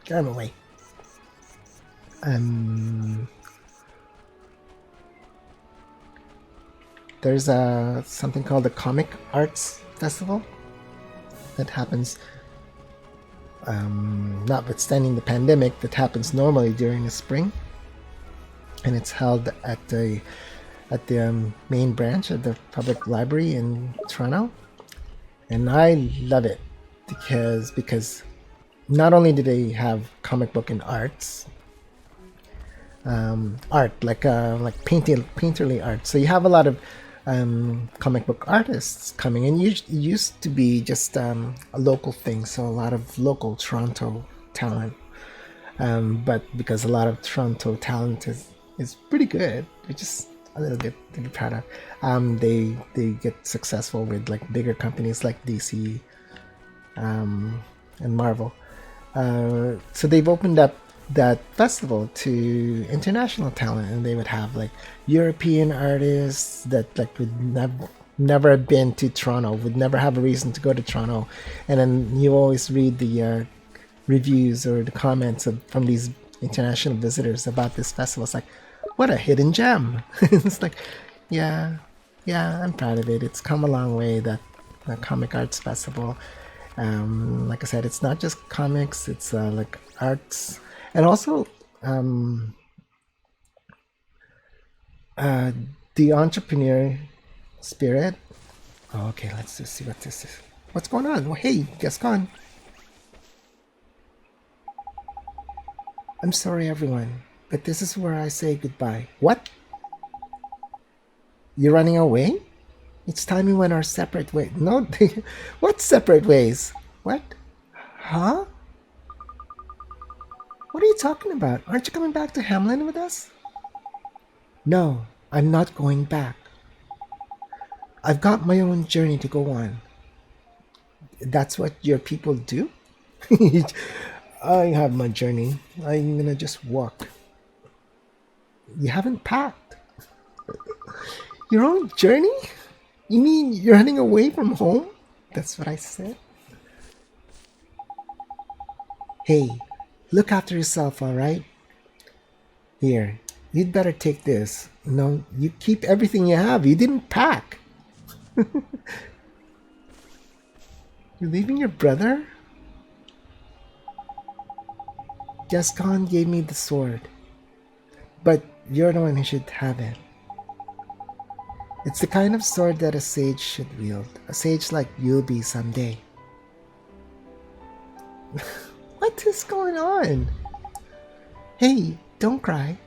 Get out of my way. There's something called the Comic Arts Festival that happens, notwithstanding the pandemic, that happens normally during the spring, and it's held at the main branch of the public library in Toronto, and I love it because not only do they have comic book and art like painterly art, so you have a lot of comic book artists coming, and it used to be just a local thing, so a lot of local Toronto talent. But because a lot of Toronto talent is pretty good, they're just a little bit to be proud of. They get successful with like bigger companies like DC and Marvel. So they've opened up that festival to international talent, and they would have like European artists that like would never have been to Toronto, would never have a reason to go to Toronto, and then you always read the reviews or the comments from these international visitors about this festival. It's like, what a hidden gem. It's like, yeah, I'm proud of it. It's come a long way, that the Comic Arts Festival. Like I said, it's not just comics, it's like arts, and also the entrepreneur spirit. Oh, okay, let's just see what this is. What's going on? Well, hey, Gascon. I'm sorry, everyone, but this is where I say goodbye. What? You're running away? It's time we went our separate ways. No, what separate ways? What? Huh? What are you talking about? Aren't you coming back to Hamlin with us? No, I'm not going back. I've got my own journey to go on. That's what your people do? I have my journey. I'm gonna just walk. You haven't packed. Your own journey? You mean you're running away from home? That's what I said. Hey, look after yourself, alright? Here, you'd better take this. No, you keep everything you have. You didn't pack. You're leaving your brother? Gascon gave me the sword. But you're the one who should have it. It's the kind of sword that a sage should wield. A sage like you'll be someday. What is going on? Hey, don't cry.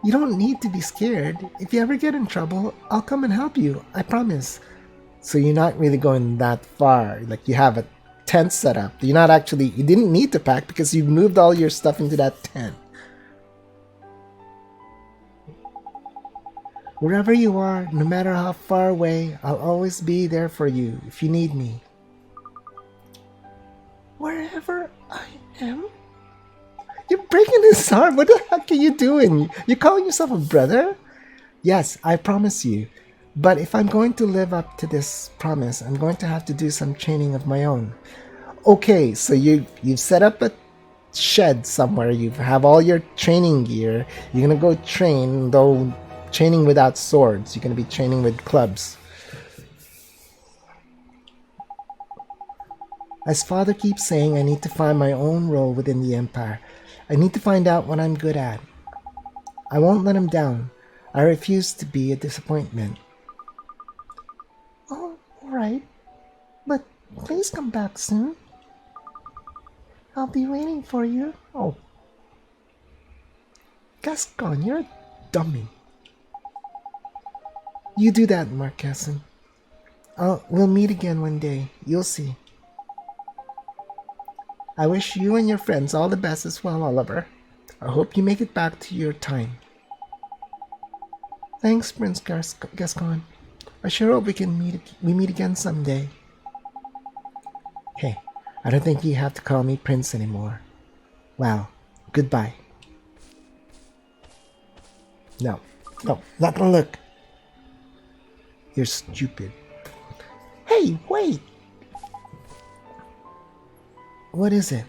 You don't need to be scared. If you ever get in trouble, I'll come and help you. I promise. So you're not really going that far. Like you have a tent set up. You didn't need to pack because you moved all your stuff into that tent. Wherever you are, no matter how far away, I'll always be there for you if you need me. Wherever I am? You're breaking his heart. What the heck are you doing? You calling yourself a brother? Yes, I promise you. But if I'm going to live up to this promise, I'm going to have to do some training of my own. Okay, so you've set up a shed somewhere. You have all your training gear. You're going to go train, though training without swords. You're going to be training with clubs. As Father keeps saying, I need to find my own role within the Empire. I need to find out what I'm good at. I won't let him down. I refuse to be a disappointment. Oh, alright. But please come back soon. I'll be waiting for you. Oh. Gascon, you're a dummy. You do that, Marquesan. We'll meet again one day. You'll see. I wish you and your friends all the best as well, Oliver. I hope you make it back to your time. Thanks, Prince Gascon. I sure hope we meet again someday. Hey, I don't think you have to call me Prince anymore. Well, goodbye. No, not gonna look. You're stupid. Hey, wait! What is it?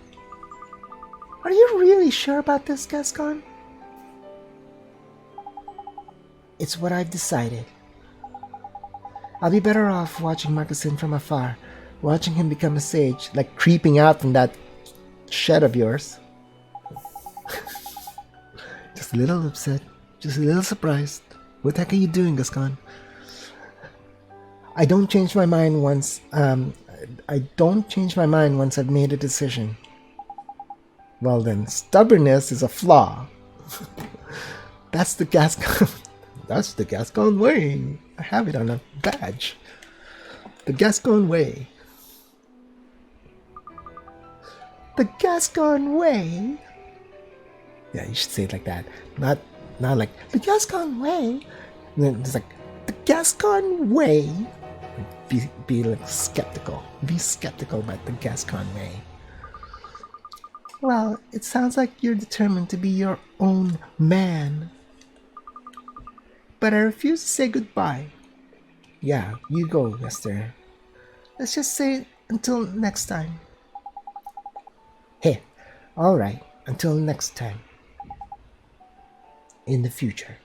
Are you really sure about this, Gascon? It's what I've decided. I'll be better off watching Marquesan from afar, watching him become a sage, like creeping out from that shed of yours. Just a little upset, just a little surprised. What the heck are you doing, Gascon? I don't change my mind once I've made a decision. Well then, stubbornness is a flaw. That's the Gascon. That's the Gascon way. I have it on a badge. The Gascon way. The Gascon way. Yeah, you should say it like that. Not like the Gascon way. And then it's like the Gascon way. Be like skeptical. Be skeptical about the Gascon way. Well, it sounds like you're determined to be your own man. But I refuse to say goodbye. Yeah, you go, Lester. Let's just say until next time. Hey, alright, until next time. In the future.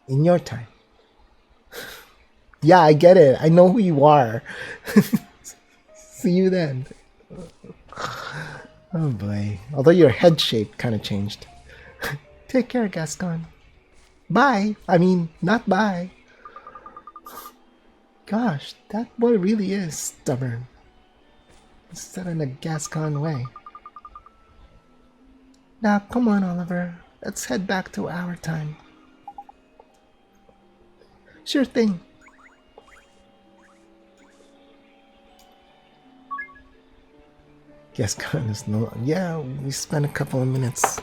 In your time. Yeah, I get it. I know who you are. See you then. Oh boy. Although your head shape kind of changed. Take care, Gascon. Bye. I mean, not bye. Gosh, that boy really is stubborn. He's set in a Gascon way. Now, come on, Oliver. Let's head back to our time. Sure thing. Gascon is no... Yeah, we spent a couple of minutes.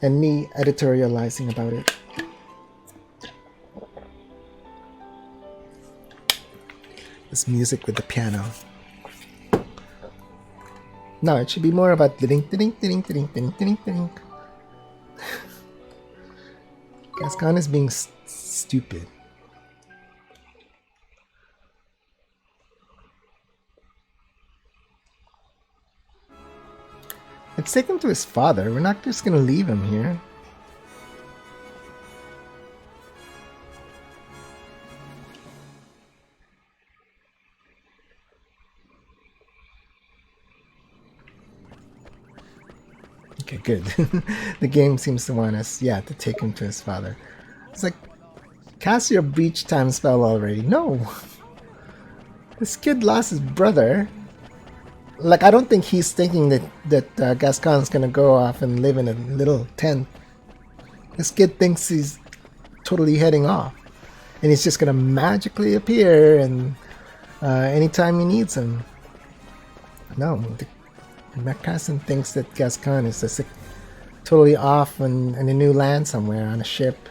And me editorializing about it. This music with the piano. No, it should be more about ding ding ding ding ding ding ding. Gascon is being stupid. Let's take him to his father. We're not just gonna leave him here. Okay, good. The game seems to want us, yeah, to take him to his father. It's like, cast your breach time spell already. No! This kid lost his brother. Like, I don't think he's thinking that Gascon's gonna go off and live in a little tent. This kid thinks he's totally heading off. And he's just gonna magically appear and anytime he needs him. No, Marquesan thinks that Gascon is just totally off in a new land somewhere on a ship.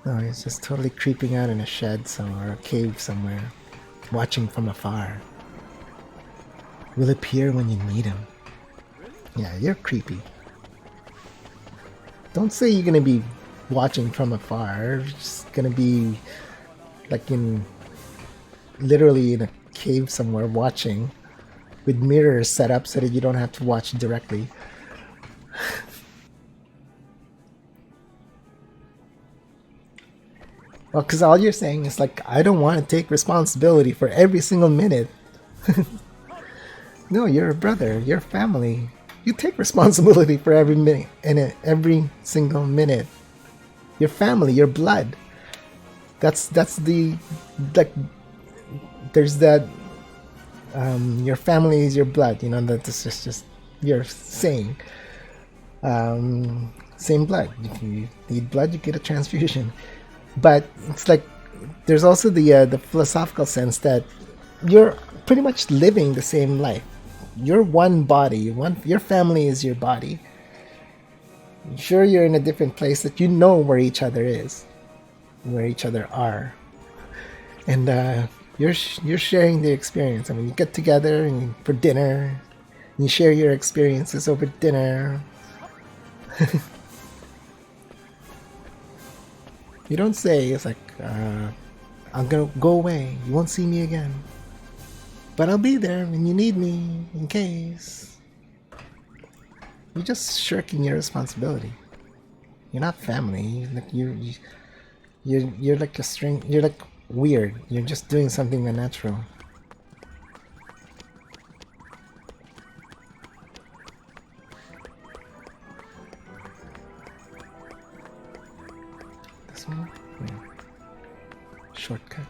No, he's just totally creeping out in a shed somewhere, or a cave somewhere, watching from afar. Will appear when you need him. Yeah, you're creepy. Don't say you're gonna be watching from afar. You're just gonna be like literally in a cave somewhere watching with mirrors set up so that you don't have to watch directly. Well, because all you're saying is like, I don't want to take responsibility for every single minute. No, you're a brother. You're family. You take responsibility for every minute and every single minute. Your family, your blood. That's the like. There's that. Your family is your blood. You know, that's just your saying. Same blood. If you need blood, you get a transfusion. But it's like there's also the philosophical sense that you're pretty much living the same life. You're one body. Your family is your body. Sure, you're in a different place, that you know where each other is, where each other are, and you're sharing the experience. I mean, you get together and for dinner, you share your experiences over dinner. You don't say it's like I'm gonna go away. You won't see me again, but I'll be there when you need me in case. You're just shirking your responsibility. You're not family. Like you're like a string. You're like weird. You're just doing something unnatural. This one? Yeah. Shortcut.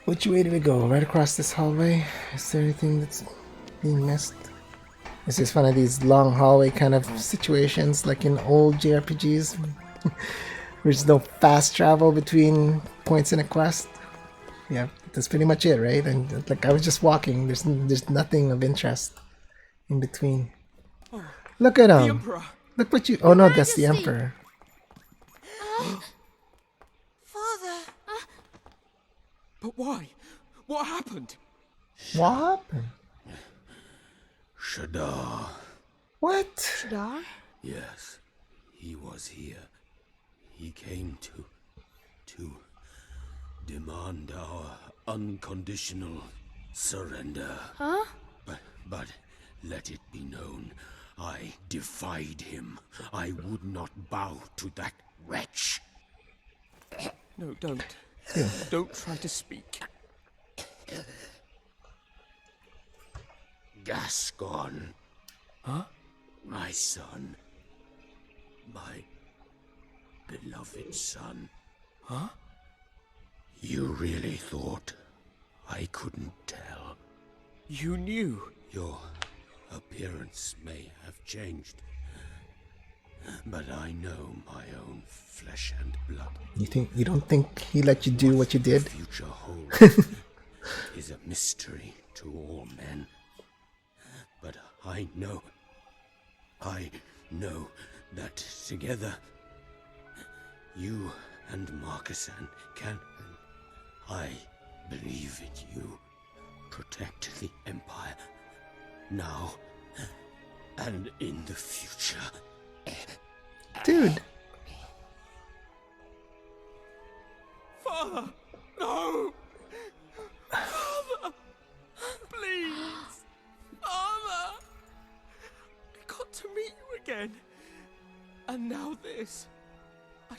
Which way do we go? Right across this hallway? Is there anything that's being missed? This is one of these long hallway kind of situations, like in old JRPGs. There's no fast travel between points in a quest. Yeah, that's pretty much it, right? And like I was just walking. There's nothing of interest in between. Look at him. Emperor. Look what you. Oh no, that's the Emperor. Father. But why? What happened? What happened? Shadar. What? Dar? Yes, he was here. He came to demand our unconditional surrender. Huh? But let it be known, I defied him. I would not bow to that wretch. No, don't. Don't try to speak. Gascon. Huh? My son. My beloved son. Huh? You really thought I couldn't tell? You knew. Your appearance may have changed, but I know my own flesh and blood. You don't think he let you do what you did? The future holds is a mystery to all men. But I know that together, you and Marcus can, I believe in you, protect the Empire, now and in the future. Dude. Father! No! Father! Please! Father! I got to meet you again. And now this. I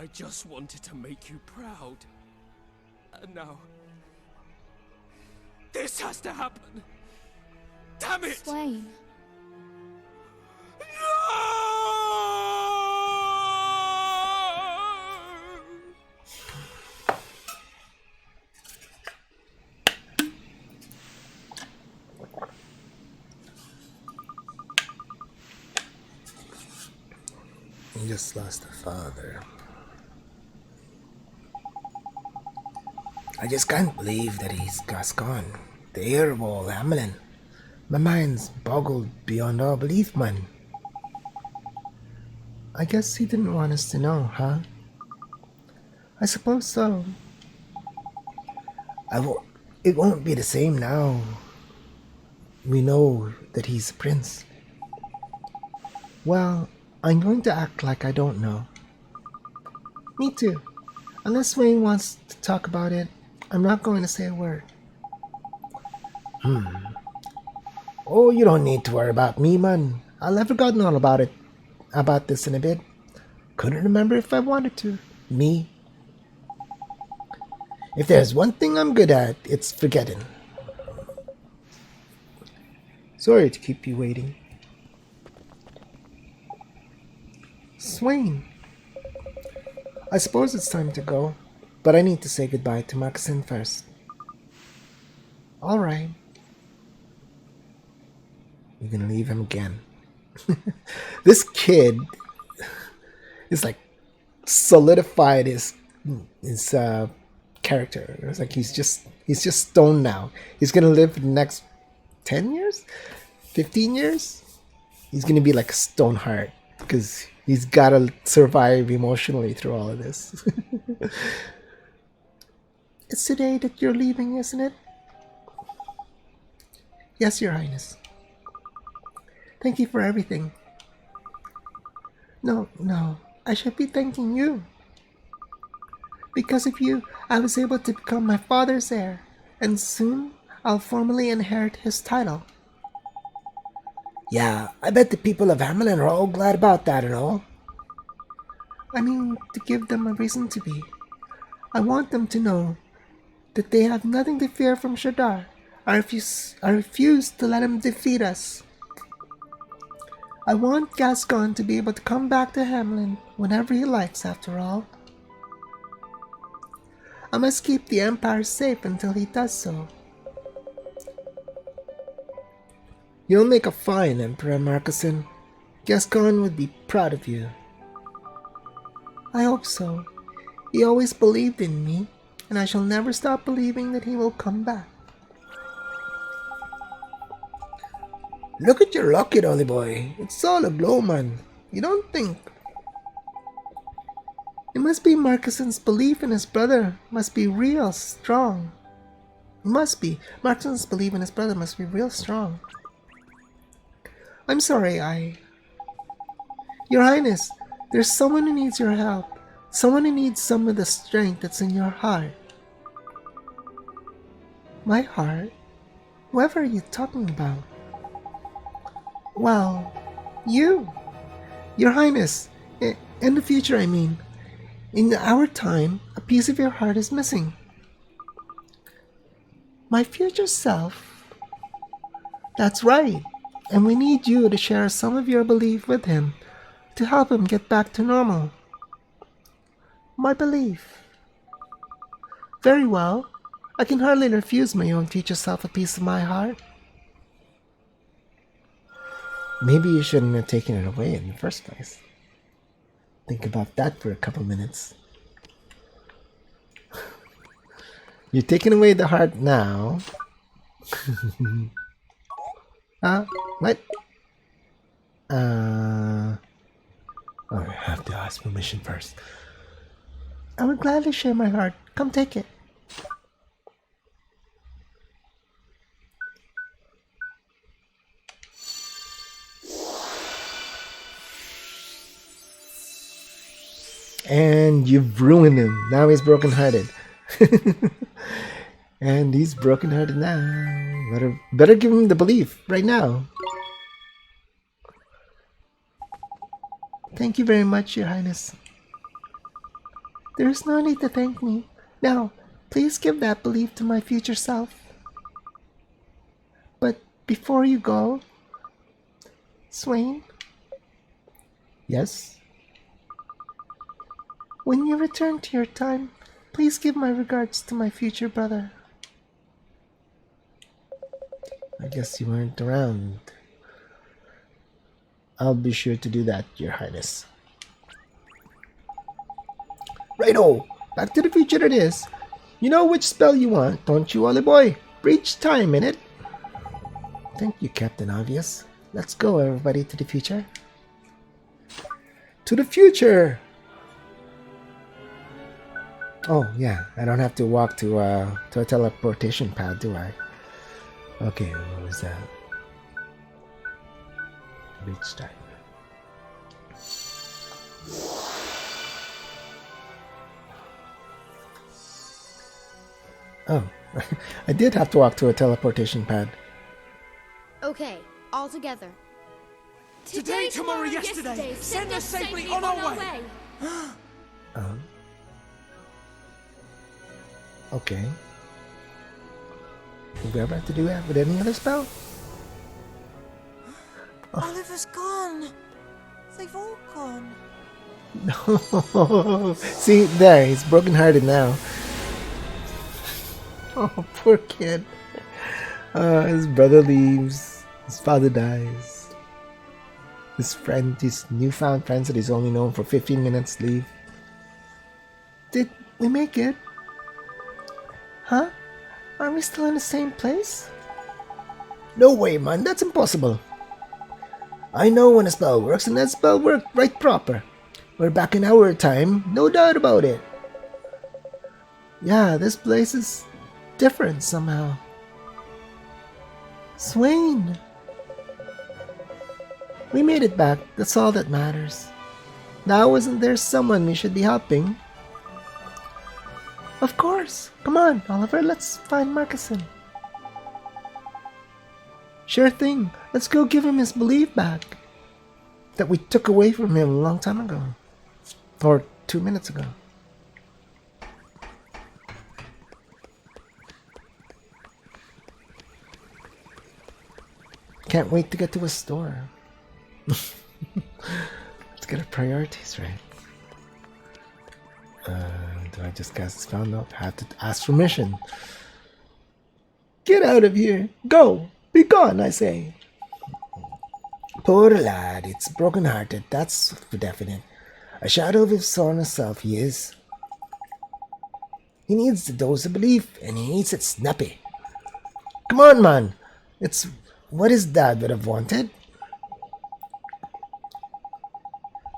just wanted to make you proud. And now this has to happen. Damn it! Swain. You just lost a father. I just can't believe that he's gone. The heir of all Hamelin. My mind's boggled beyond all belief, man. I guess he didn't want us to know, huh? I suppose so. It won't be the same now. We know that he's a prince. Well, I'm going to act like I don't know. Me too. Unless Wayne wants to talk about it, I'm not going to say a word. Oh, you don't need to worry about me, man. I'll have forgotten all about this in a bit. Couldn't remember if I wanted to. Me. If there's one thing I'm good at, it's forgetting. Sorry to keep you waiting. Swain. I suppose it's time to go, but I need to say goodbye to Maxine first. Alright. You're gonna leave him again. This kid is like solidified his character. It's like he's just stoned now. He's gonna live for the next 10 years? 15 years? He's gonna be like a stone heart because he's gotta survive emotionally through all of this. It's today that you're leaving, isn't it? Yes, Your Highness. Thank you for everything. No, I should be thanking you. Because of you, I was able to become my father's heir, and soon I'll formally inherit his title. Yeah, I bet the people of Hamelin are all glad about that and all. I mean, to give them a reason to be. I want them to know that they have nothing to fear from Shadar. I refuse to let him defeat us. I want Gascon to be able to come back to Hamelin whenever he likes, after all. I must keep the Empire safe until he does so. You'll make a fine Emperor, Marcuson. Gascon would be proud of you. I hope so. He always believed in me, and I shall never stop believing that he will come back. Look at your locket, Ollie boy. It's all aglow, man. You don't think? It must be Marcuson's belief in his brother must be real strong. It must be. Marcuson's belief in his brother must be real strong. I'm sorry, Your Highness, there's someone who needs your help. Someone who needs some of the strength that's in your heart. My heart? Whoever are you talking about? Well, you. Your Highness. In the future, I mean. In our time, a piece of your heart is missing. My future self? That's right. And we need you to share some of your belief with him to help him get back to normal. My belief. Very well. I can hardly refuse my own future self a piece of my heart. Maybe you shouldn't have taken it away in the first place. Think about that for a couple minutes. You're taking away the heart now. What? Oh, I have to ask permission first. I would gladly share my heart. Come take it. And you've ruined him. Now he's brokenhearted. And he's brokenhearted now. Better give him the belief right now. Thank you very much, Your Highness. There is no need to thank me. Now, please give that belief to my future self. But before you go, Swain? Yes? When you return to your time, please give my regards to my future brother. I guess you weren't around. I'll be sure to do that, Your Highness. Righto! Back to the future it is. You know which spell you want, don't you, Ollie boy? Breach time, innit? Thank you, Captain Obvious. Let's go, everybody, to the future. To the future! Oh, yeah, I don't have to walk to a teleportation pad, do I? Okay, what was that? Breach time. Oh, I did have to walk to a teleportation pad. Okay, all together. Today, tomorrow, yesterday. Send us safely on our way. Okay. Did we ever have to do that with any other spell? Oliver's gone. They've all gone. No. See, there, he's brokenhearted now. Oh, poor kid. His brother leaves. His father dies. His newfound friends that he's only known for 15 minutes leave. Did we make it? Huh? Are we still in the same place? No way, man. That's impossible. I know when a spell works, and that spell worked right proper. We're back in our time, no doubt about it. Yeah, this place is different somehow. Swain! We made it back, that's all that matters. Now isn't there someone we should be helping? Of course! Come on, Oliver, let's find Marcusson. Sure thing, let's go give him his belief back. That we took away from him a long time ago. Or 2 minutes ago. Can't wait to get to a store. Let's get our priorities right. Do I just cast spell? No, I have to ask permission. Get out of here! Go! Be gone, I say! Poor lad, it's broken-hearted, that's for definite. A shadow of his soul self he is. He needs the dose of belief, and he needs it snappy. Come on, man! It's what his dad would have wanted.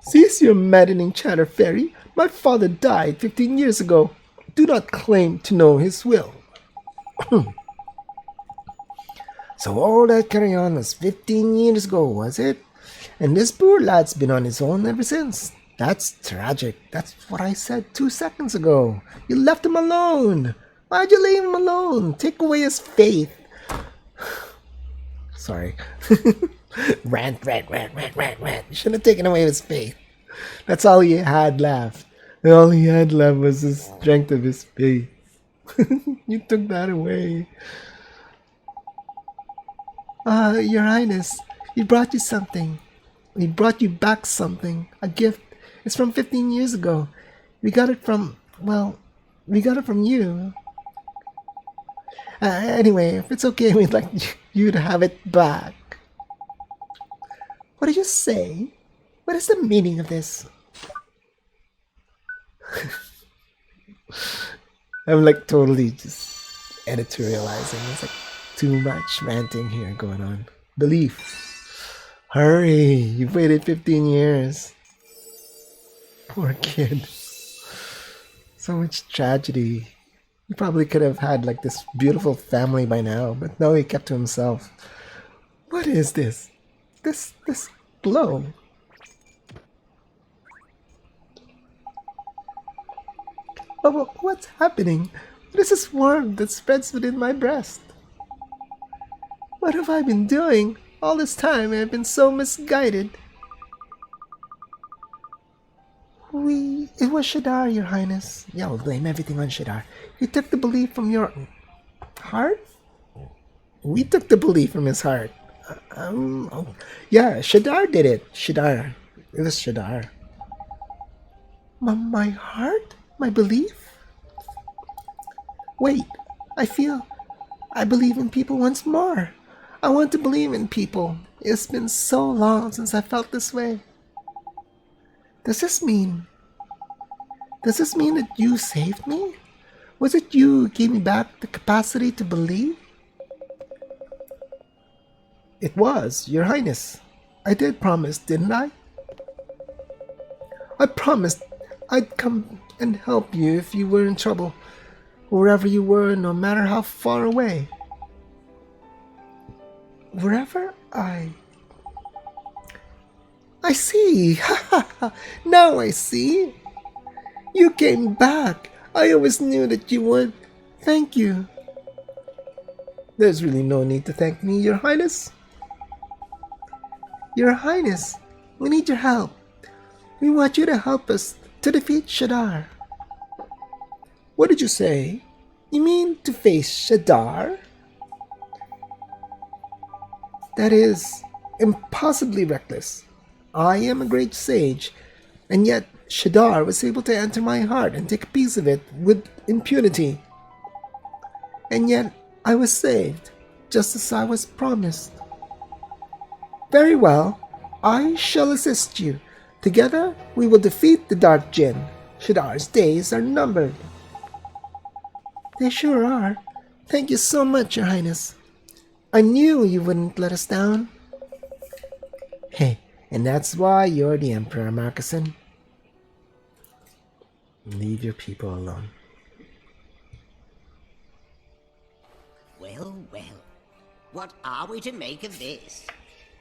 Cease your maddening chatter, fairy. My father died 15 years ago. Do not claim to know his will. So all that carry on was 15 years ago, was it? And this poor lad's been on his own ever since. That's tragic. That's what I said 2 seconds ago. You left him alone. Why'd you leave him alone? Take away his faith. Sorry. Rant. You shouldn't have taken away his faith. That's all he had left. And all he had left was the strength of his faith. You took that away. Your Highness, we brought you something. We brought you back something. A gift. It's from 15 years ago. We got it from you. Anyway, if it's okay, we'd like you to have it back. What did you say? What is the meaning of this? I'm like totally just editorializing. It's like too much ranting here going on. Belief. Hurry, you've waited 15 years. Poor kid. So much tragedy. He probably could have had like this beautiful family by now, but no, he kept to himself. What is this? This glow. Oh, what's happening? What is this warmth that spreads within my breast? What have I been doing? All this time I've been so misguided. It was Shadar, Your Highness. Yeah, we'll blame everything on Shadar. He took the belief from your heart? We took the belief from his heart. Yeah, Shadar did it. Shadar. It was Shadar. My heart? My belief? Wait, I believe in people once more. I want to believe in people. It's been so long since I felt this way. Does this mean that you saved me? Was it you who gave me back the capacity to believe? It was, Your Highness. I did promise, didn't I? I promised I'd come and help you if you were in trouble, wherever you were, no matter how far away. Wherever I see. Now I see. You came back. I always knew that you would. Thank you. There's really no need to thank me, Your Highness. Your Highness, we need your help. We want you to help us to defeat Shadar. What did you say? You mean to face Shadar? That is impossibly reckless. I am a great sage, and yet Shadar was able to enter my heart and take a piece of it with impunity. And yet I was saved. just as I was promised. Very well, I shall assist you. Together we will defeat the Dark Jinn. Shadar's days are numbered. They sure are. Thank you so much, Your Highness. I knew you wouldn't let us down. Hey, and that's why you're the Emperor, Marcuson. Leave your people alone. Well, well. What are we to make of this?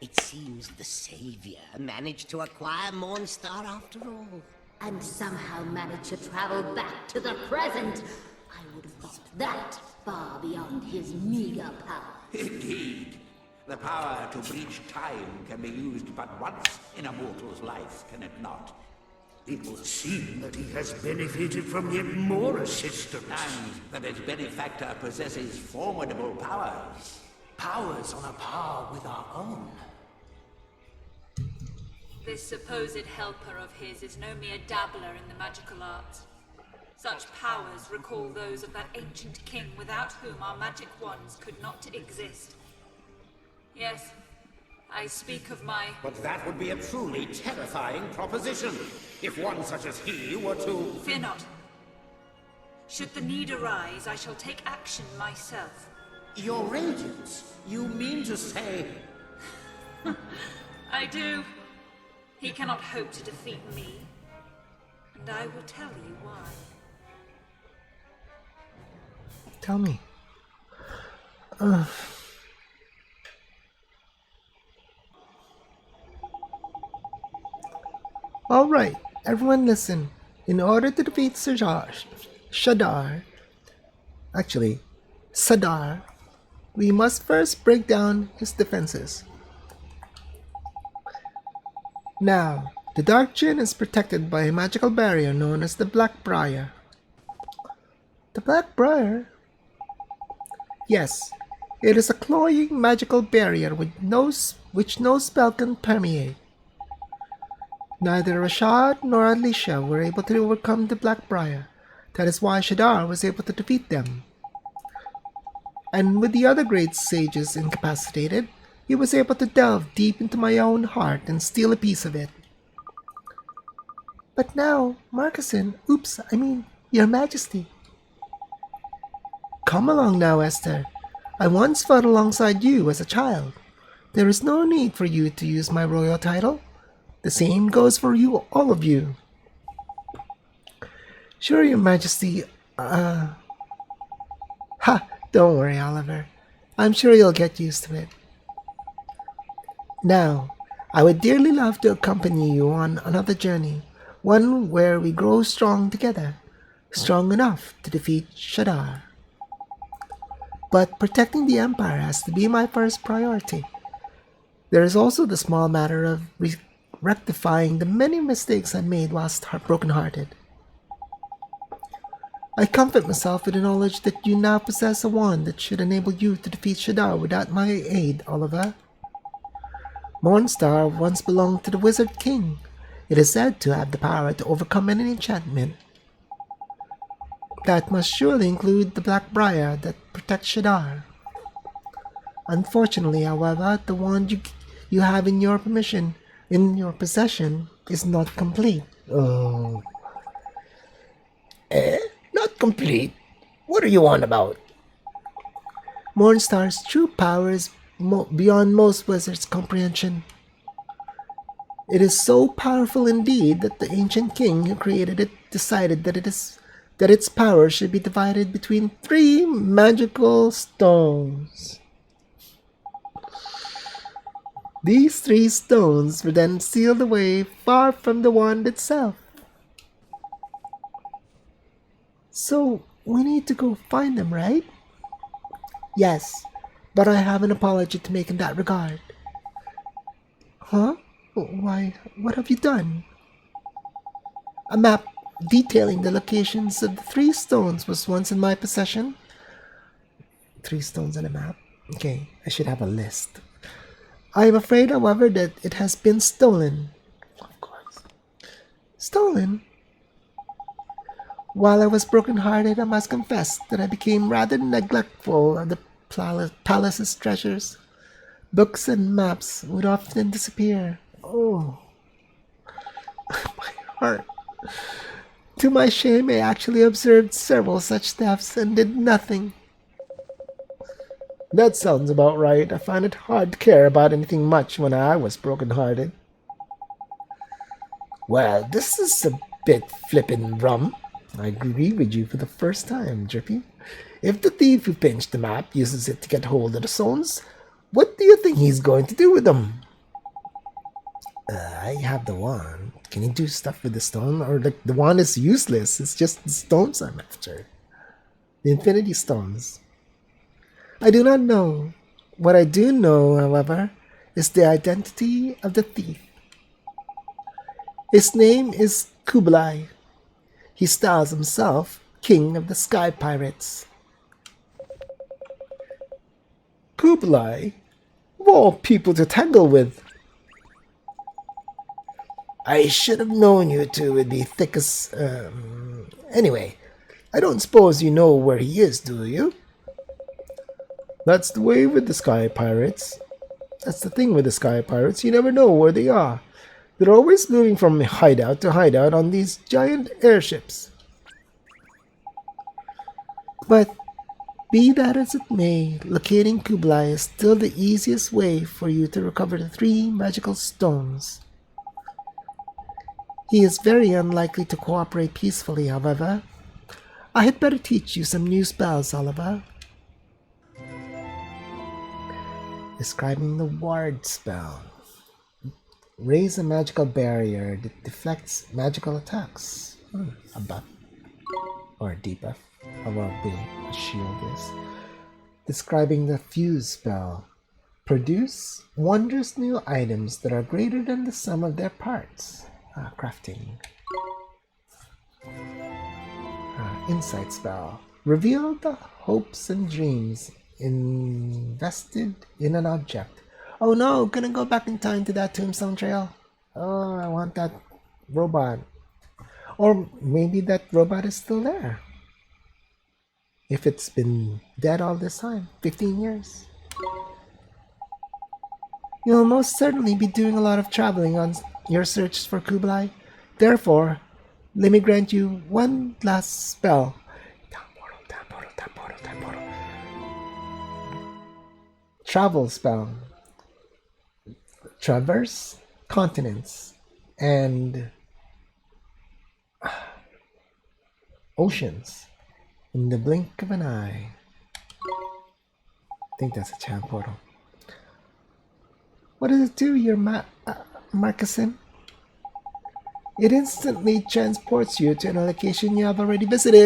It seems the Savior managed to acquire Mornstar after all. And somehow managed to travel back to the present. I would have thought that far beyond his meager power. Indeed. The power to breach time can be used but once in a mortal's life, can it not? It would seem that he has benefited from yet more assistance. And that his benefactor possesses formidable powers. Powers on a par with our own. This supposed helper of his is no mere dabbler in the magical arts. Such powers recall those of that ancient king without whom our magic wands could not exist. Yes, I speak of my... But that would be a truly terrifying proposition, if one such as he were to... Fear not. Should the need arise, I shall take action myself. Your Radiance? You mean to say... I do. He cannot hope to defeat me. And I will tell you why. Tell me. Alright, everyone listen. In order to defeat Sadar, we must first break down his defenses. Now, the Dark Jinn is protected by a magical barrier known as the Black Briar. The Black Briar? Yes, it is a cloying magical barrier which no spell can permeate. Neither Rashad nor Alicia were able to overcome the Black Briar. That is why Shadar was able to defeat them. And with the other great sages incapacitated, he was able to delve deep into my own heart and steal a piece of it. But now, Marcuson, Your Majesty. Come along now, Esther. I once fought alongside you as a child. There is no need for you to use my royal title. The same goes for you, all of you. Sure, Your Majesty, don't worry, Oliver. I'm sure you'll get used to it. Now, I would dearly love to accompany you on another journey, one where we grow strong together, strong enough to defeat Shadar. But protecting the Empire has to be my first priority. There is also the small matter of rectifying the many mistakes I made whilst broken-hearted. I comfort myself with the knowledge that you now possess a wand that should enable you to defeat Shadar without my aid, Oliver. Mornstar once belonged to the Wizard King. It is said to have the power to overcome any enchantment. That must surely include the Black Briar that protects Shadar. Unfortunately, however, the wand you have in your possession is not complete. Oh. Not complete? What are you on about? Mornstar's true power is beyond most wizards' comprehension. It is so powerful indeed that the ancient king who created it decided that its power should be divided between 3 magical stones. These 3 stones were then sealed away far from the wand itself. So, we need to go find them, right? Yes, but I have an apology to make in that regard. Huh? Why, what have you done? A map detailing the locations of the 3 stones was once in my possession. 3 stones on a map? Okay, I should have a list. I am afraid, however, that it has been stolen. Of course. Stolen? While I was broken-hearted, I must confess that I became rather neglectful of the palace's treasures. Books and maps would often disappear. Oh, my heart. To my shame, I actually observed several such thefts and did nothing. That sounds about right. I find it hard to care about anything much when I was broken-hearted. Well, this is a bit flippin' rum. I agree with you for the first time, Drippy. If the thief who pinched the map uses it to get hold of the stones, what do you think he's going to do with them? I have the wand. Can he do stuff with the stone? Or the wand is useless. It's just the stones I'm after. The infinity stones. I do not know. What I do know, however, is the identity of the thief. His name is Kublai. He styles himself King of the Sky Pirates. Kublai? Of all people to tangle with. I should have known you two would be thick as... Anyway, I don't suppose you know where he is, do you? That's the way with the Sky Pirates. That's the thing with the Sky Pirates. You never know where they are. They're always moving from hideout to hideout on these giant airships. But be that as it may, locating Kublai is still the easiest way for you to recover the 3 magical stones. He is very unlikely to cooperate peacefully, however. I had better teach you some new spells, Oliver. Describing the ward spell. Raise a magical barrier that deflects magical attacks. A buff. Or a debuff. However big a shield is. Describing the fuse spell. Produce wondrous new items that are greater than the sum of their parts. Crafting. Insight spell. Reveal the hopes and dreams invested in an object. Oh no, gonna go back in time to that tombstone trail. Oh, I want that robot. Or maybe that robot is still there. If it's been dead all this time, 15 years. You'll most certainly be doing a lot of traveling on your search for Kublai. Therefore, let me grant you one last spell. Travel spell. Traverse continents and oceans in the blink of an eye. I think that's a chat portal. What does it do, your Marcussin? It instantly transports you to a location you have already visited.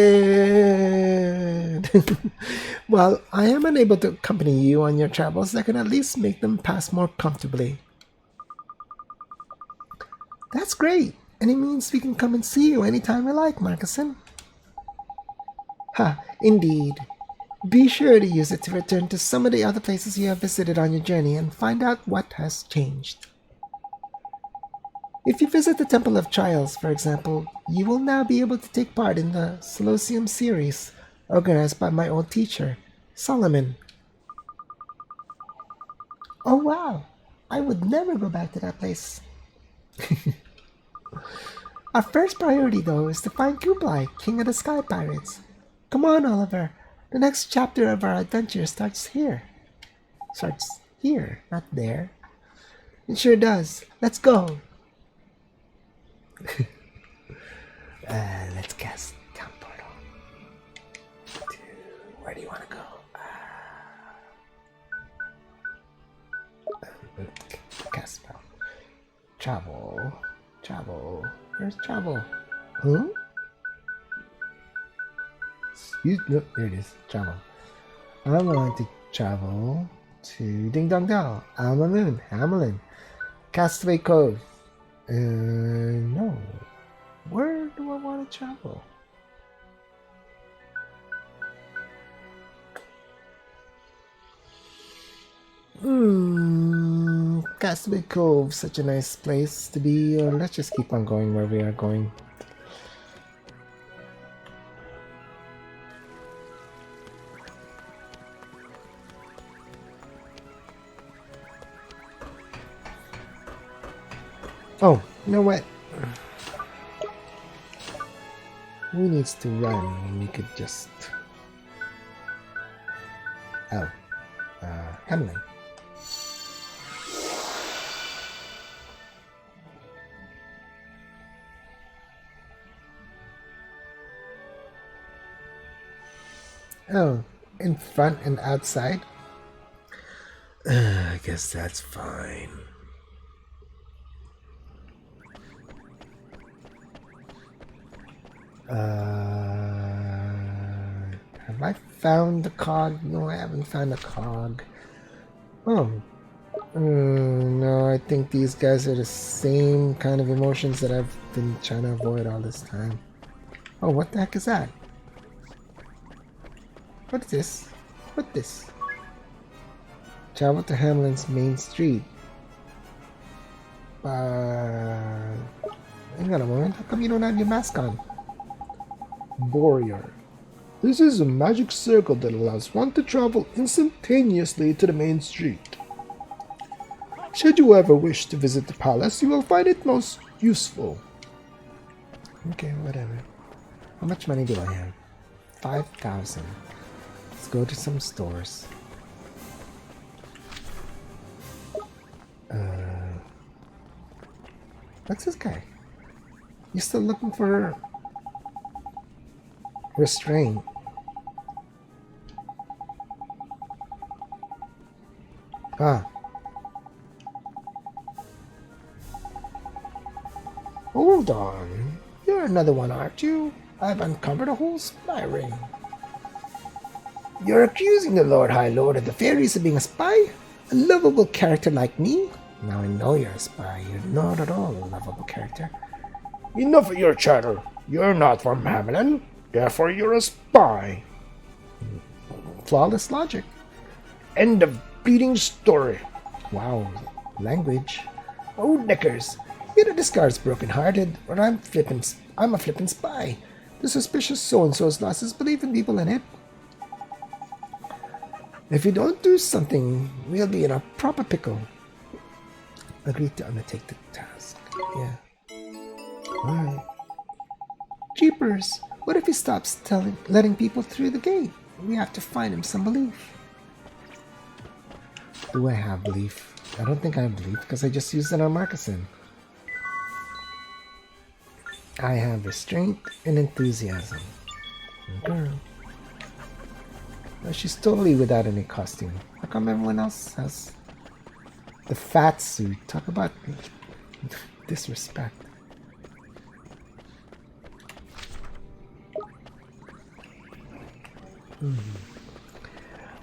While I am unable to accompany you on your travels, I can at least make them pass more comfortably. That's great, and it means we can come and see you anytime we like, Marcussin. Ha, indeed. Be sure to use it to return to some of the other places you have visited on your journey and find out what has changed. If you visit the Temple of Trials, for example, you will now be able to take part in the Soloseum series, organized by my old teacher, Solomon. Oh wow, I would never go back to that place. Our first priority, though, is to find Kublai, King of the Sky Pirates. Come on, Oliver. The next chapter of our adventure starts here. Starts here, not there. It sure does. Let's go. Let's cast Town Portal. Where do you want to go? Cast spell. Travel. Where's travel? Huh? Look, there it is. Travel. I want to travel to Ding Dong Dell, Alma Moon, Hamelin, Castaway Cove. No. Where do I want to travel? Castaway Cove, such a nice place to be. Let's just keep on going where we are going. Oh, you know what? Who needs to run when we could just... Oh. Hamlin. Oh, in front and outside? I guess that's fine. Have I found the cog? No, I haven't found the cog. Oh. No, I think these guys are the same kind of emotions that I've been trying to avoid all this time. Oh, what the heck is that? What is this? What this? Travel to Hamlin's main street. Hang on a moment. How come you don't have your mask on? Warrior. This is a magic circle that allows one to travel instantaneously to the main street. Should you ever wish to visit the palace, you will find it most useful. Okay, whatever. How much money do I have? 5,000. Let's go to some stores. What's this guy? You still looking for restraint? Ah. Hold on. You're another one, aren't you? I've uncovered a whole spy ring. You're accusing the Lord High Lord of the Fairies of being a spy? A lovable character like me? Now I know you're a spy. You're not at all a lovable character. Enough of your chatter. You're not from Hamelin. Therefore you're a spy. Flawless logic. End of beating story. Wow. Language. Oh, knickers. Either this guard's broken-hearted, or I'm a flippin' spy. The suspicious so-and-so's lost his belief in people in it. If you don't do something, we'll be in a proper pickle. Agreed to undertake the task. Yeah. Alright. Jeepers! What if he stops letting people through the gate? We have to find him some belief. Do I have belief? I don't think I have belief because I just used it on Marcusson. I have restraint and enthusiasm. Okay. Well, she's totally without any costume. How come everyone else has the fat suit? Talk about disrespect.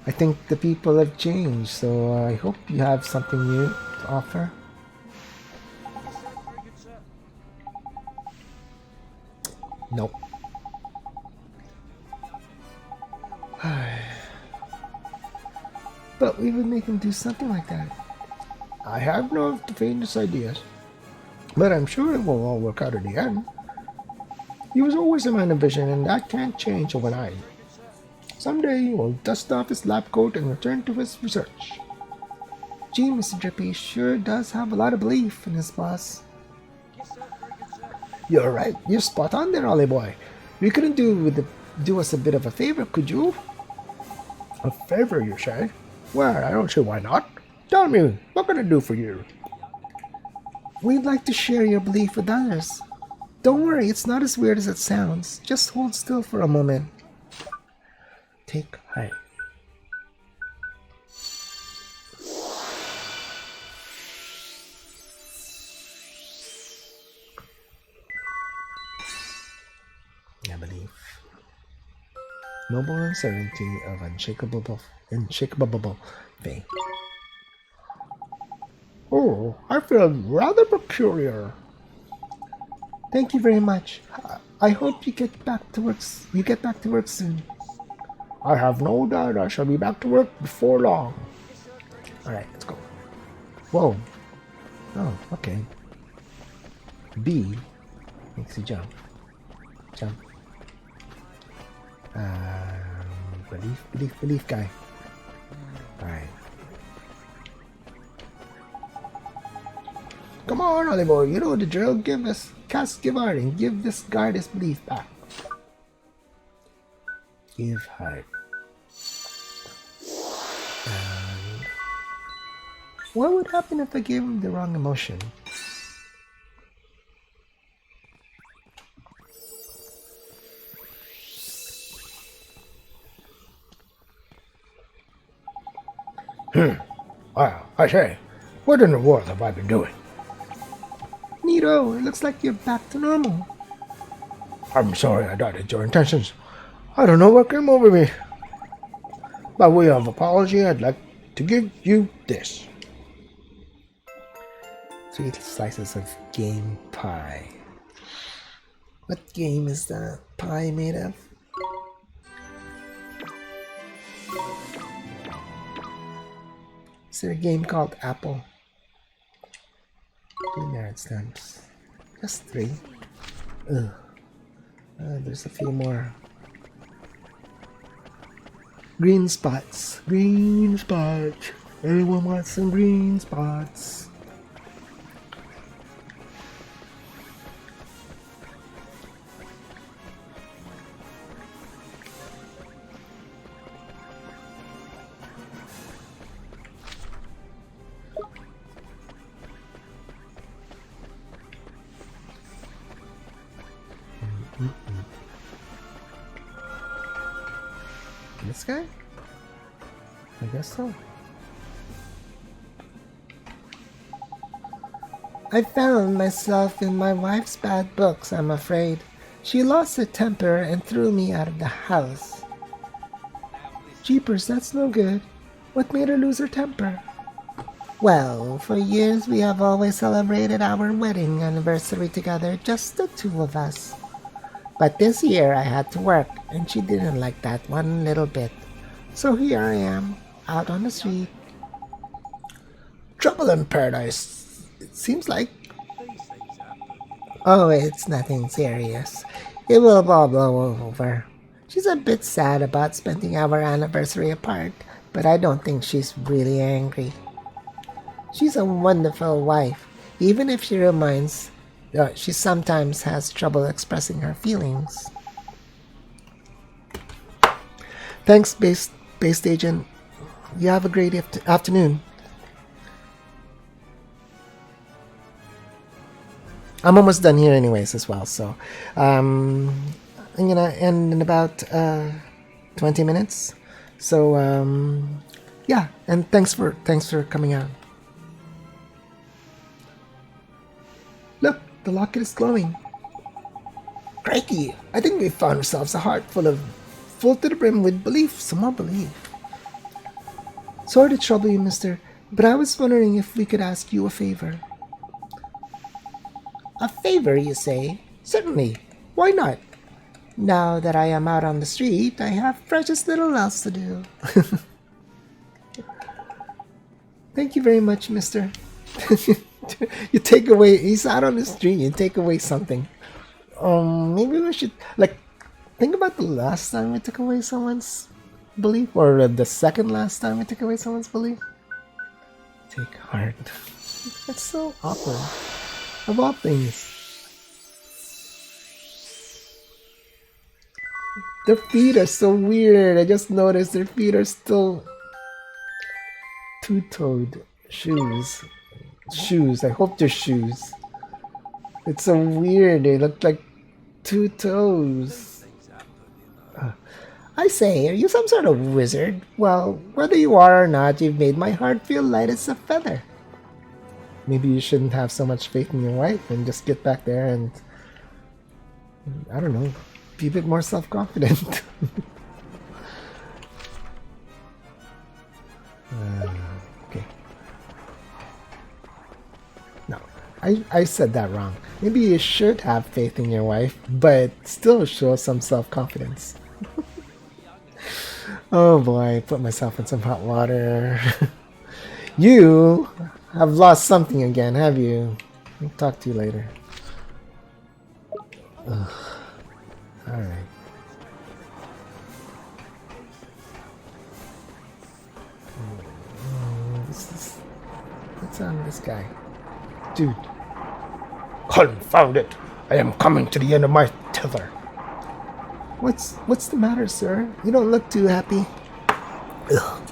I think the people have changed, so I hope you have something new to offer. Nope. But we would make him do something like that. I have no the faintest ideas, but I'm sure it will all work out in the end. He was always a man of vision, and that can't change overnight. Someday he will dust off his lab coat and return to his research. Gee, Mr. Drippy sure does have a lot of belief in his boss. You're right. You're spot on there, Ollie boy. You couldn't do us a bit of a favor, could you? A favor, you say? Well, I don't see why not. Tell me, what can I do for you? We'd like to share your belief with others. Don't worry, it's not as weird as it sounds. Just hold still for a moment. Take height. I believe. Noble uncertainty of unshakable faith. Oh, I feel rather peculiar. Thank you very much. I hope you get back to work. You get back to work soon. I have no doubt I shall be back to work before long. All right, let's go. Whoa. Oh, okay. B makes you jump. Jump. Belief guy. All right. Come on, Oliver. You know the drill. Give heart and give this guard his belief back. Give heart. What would happen if I gave him the wrong emotion? Well, I say, what in the world have I been doing? Nito, it looks like you're back to normal. I'm sorry I doubted your intentions. I don't know what came over me. By way of apology, I'd like to give you this. 3 slices of game pie. What game is that pie made of? Is there a game called Apple? 3 merit stamps. Just 3. Ugh. There's a few more. Green spots. Green spots. Everyone wants some green spots. This guy? I guess so. I found myself in my wife's bad books, I'm afraid. She lost her temper and threw me out of the house. Jeepers, that's no good. What made her lose her temper? Well, for years we have always celebrated our wedding anniversary together, just the 2 of us. But this year I had to work, and she didn't like that one little bit. So here I am, out on the street. Trouble in paradise, it seems like. Oh, it's nothing serious. It will all blow over. She's a bit sad about spending our anniversary apart, but I don't think she's really angry. She's a wonderful wife, even if she sometimes has trouble expressing her feelings. Thanks, based agent. You have a great afternoon. I'm almost done here anyways as well, so I'm gonna end in about 20 minutes. So yeah, and thanks for coming out. Look, the locket is glowing. Crikey, I think we found ourselves a heart full to the brim with belief, some more belief. Sorry to trouble you, mister, but I was wondering if we could ask you a favor. A favor, you say? Certainly. Why not? Now that I am out on the street, I have precious little else to do. Thank you very much, mister. You take away, he's out on the street, you take away something. Maybe we should, think about the last time we took away someone's belief, or the second last time we took away someone's belief. Take heart. That's so awkward. Of all things. Their feet are so weird. I just noticed their feet are still two-toed shoes. Shoes. I hope they're shoes. It's so weird. They look like 2 toes. I say, are you some sort of wizard? Well, whether you are or not, you've made my heart feel light as a feather. Maybe you shouldn't have so much faith in your wife and just get back there and, I don't know, be a bit more self-confident. Okay. No, I said that wrong. Maybe you should have faith in your wife, but still show some self-confidence. Oh boy, I put myself in some hot water. You have lost something again, have you? I'll talk to you later. Alright. What's on this guy? Dude, Confound it! I am coming to the end of my tether. What's the matter, sir? You don't look too happy. Ugh.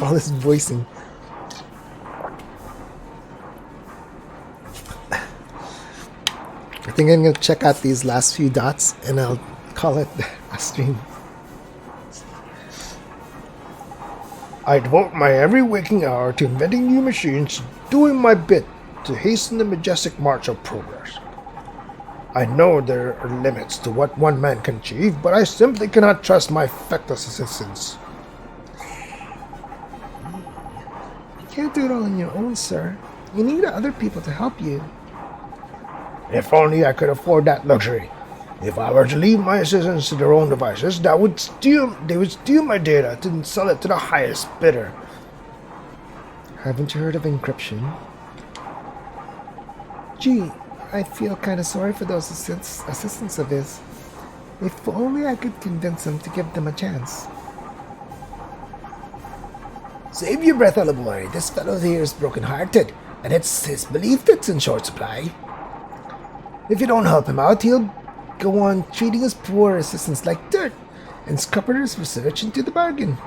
All this voicing. I think I'm gonna check out these last few dots and I'll call it a stream. I devote my every waking hour to inventing new machines, doing my bit to hasten the majestic march of progress. I know there are limits to what one man can achieve, but I simply cannot trust my feckless assistants. You can't do it all on your own, sir. You need other people to help you. If only I could afford that luxury. If I were to leave my assistants to their own devices, they would steal my data and sell it to the highest bidder. Haven't you heard of encryption? Gee, I feel kind of sorry for those assistants of his. If only I could convince them to give them a chance. Save your breath, little boy. This fellow here is broken-hearted, and it's his belief that's in short supply. If you don't help him out, he'll go on treating his poor assistants like dirt, and scupper his research into the bargain.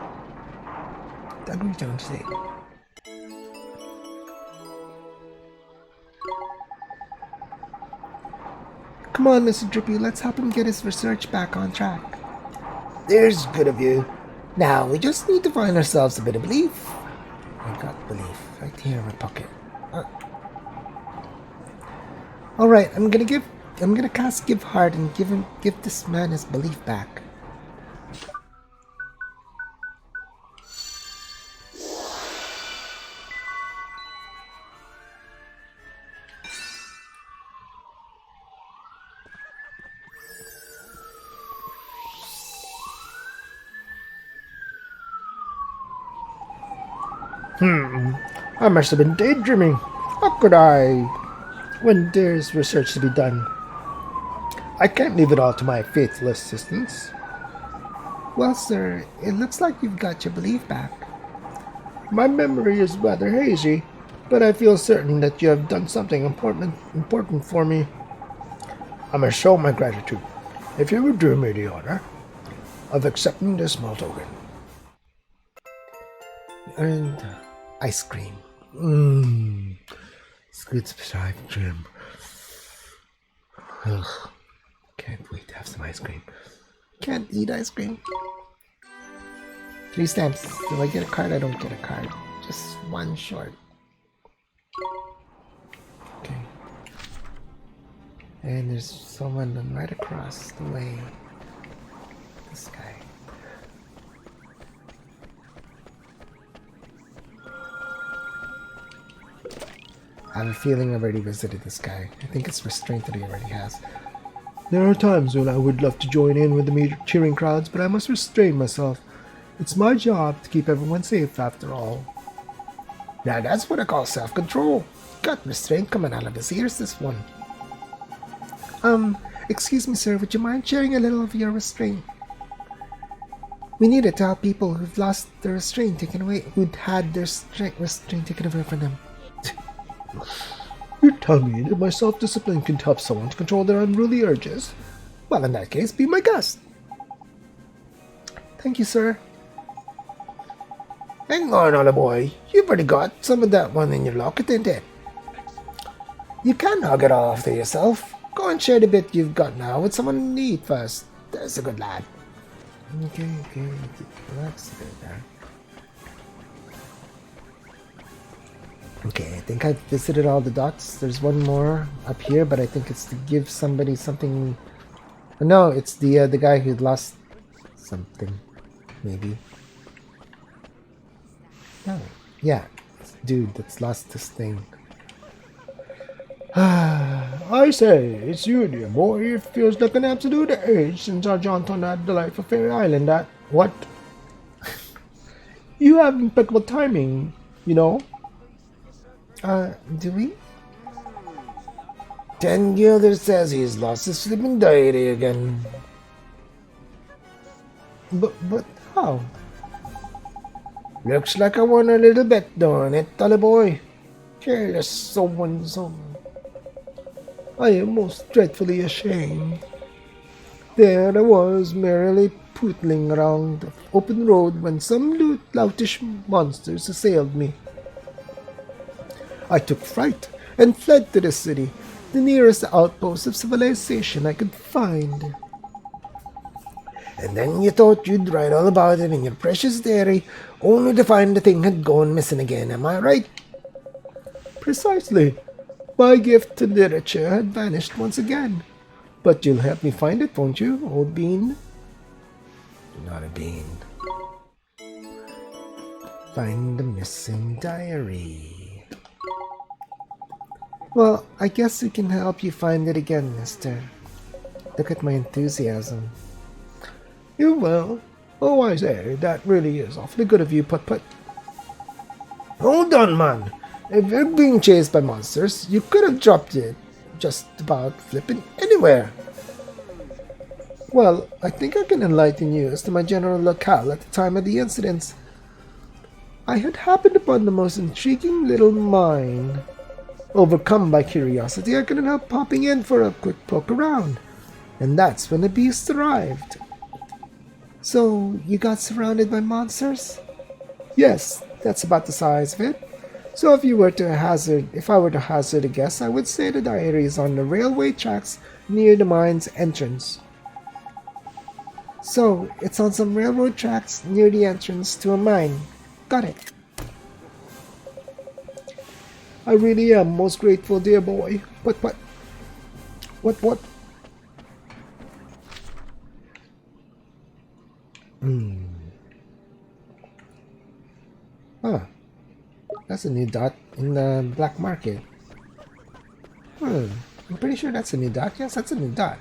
Agree, don't you say? Come on, Mr. Drippy, let's help him get his research back on track. There's good of you. Now, we just need to find ourselves a bit of belief. I got belief right here in my pocket. All right, I'm gonna cast Give Heart and give this man his belief back. I must have been daydreaming. How could I? When there's research to be done, I can't leave it all to my faithful assistants. Well, sir, it looks like you've got your belief back. My memory is rather hazy, but I feel certain that you have done something important for me. I must show my gratitude if you would do me the honor of accepting this small token. And ice cream. Squid Stripe Trim. Ugh. Can't wait to have some ice cream. Can't eat ice cream. 3 stamps. Do I get a card? I don't get a card. Just one short. Okay. And there's someone right across the way. This guy. I have a feeling I've already visited this guy. I think it's restraint that he already has. There are times when I would love to join in with the cheering crowds, but I must restrain myself. It's my job to keep everyone safe, after all. Now that's what I call self-control. Got restraint coming out of his ears, this one. Excuse me, sir, would you mind sharing a little of your restraint? We need it to help people who've lost their restraint taken away, who'd had their restraint taken away from them. You tell me that my self-discipline can help someone to control their unruly urges? Well, in that case, be my guest. Thank you, sir. Hang on, old boy. You've already got some of that one in your locket, ain't it? You can hug it all to yourself. Go and share the bit you've got now with someone in need first. There's a good lad. Okay. That's good there. Okay, I think I've visited all the dots. There's one more up here, but I think it's to give somebody something. No, it's the guy who lost something, maybe. No, yeah, it's the dude that's lost this thing. I say, it's you, dear boy. It feels like an absolute age since our jaunt on that delightful fairy island. That what? You have impeccable timing, you know. Do we? 10 guilders says he's lost his sleeping deity again. But how? Looks like I won a little bet, don't it, Tully boy? Careless so-and-so. I am most dreadfully ashamed. There I was, merrily pootling around the open road when some loutish monsters assailed me. I took fright and fled to the city, the nearest outpost of civilization I could find. And then you thought you'd write all about it in your precious diary, only to find the thing had gone missing again, am I right? Precisely. My gift to literature had vanished once again. But you'll help me find it, won't you, old bean? Not a bean. Find the missing diary. Well, I guess we can help you find it again, mister. Look at my enthusiasm. You will? Oh, I say, that really is awfully good of you, Put-Put. Hold on, man. If you're being chased by monsters, you could have dropped it just about flipping anywhere. Well, I think I can enlighten you as to my general locale at the time of the incidents. I had happened upon the most intriguing little mine. Overcome by curiosity, I couldn't help popping in for a quick poke around. And that's when the beast arrived. So, you got surrounded by monsters? Yes, that's about the size of it. So if I were to hazard a guess, I would say the diary is on the railway tracks near the mine's entrance. So, it's on some railroad tracks near the entrance to a mine. Got it. I really am most grateful, dear boy. What? Huh. That's a new dot in the black market. I'm pretty sure that's a new dot. Yes, that's a new dot.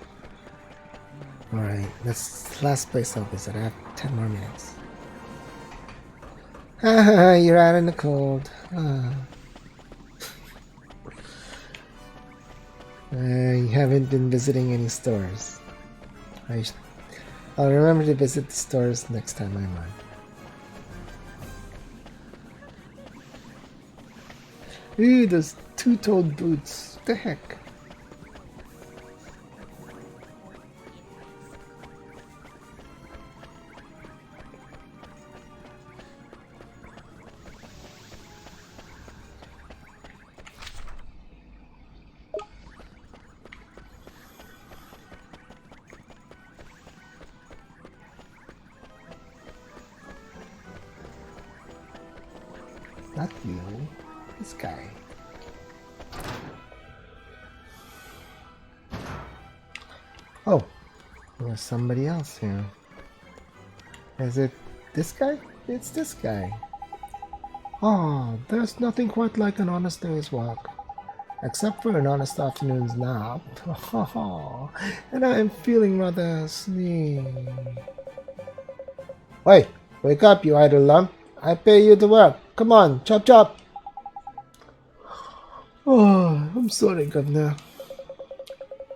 Alright, that's the last place I'll visit. I have 10 more minutes. Haha, you're out in the cold. I haven't been visiting any stores. I'll remember to visit the stores next time I'm on. Ooh, those two-toed boots. What the heck? Not you. This guy. Oh, there's somebody else here. Is it this guy? It's this guy. Oh, there's nothing quite like an honest day's walk. Except for an honest afternoon's nap. And I am feeling rather asleep. Wait, wake up, you idle lump. I pay you to work. Come on, chop chop. Oh, I'm sorry, Governor.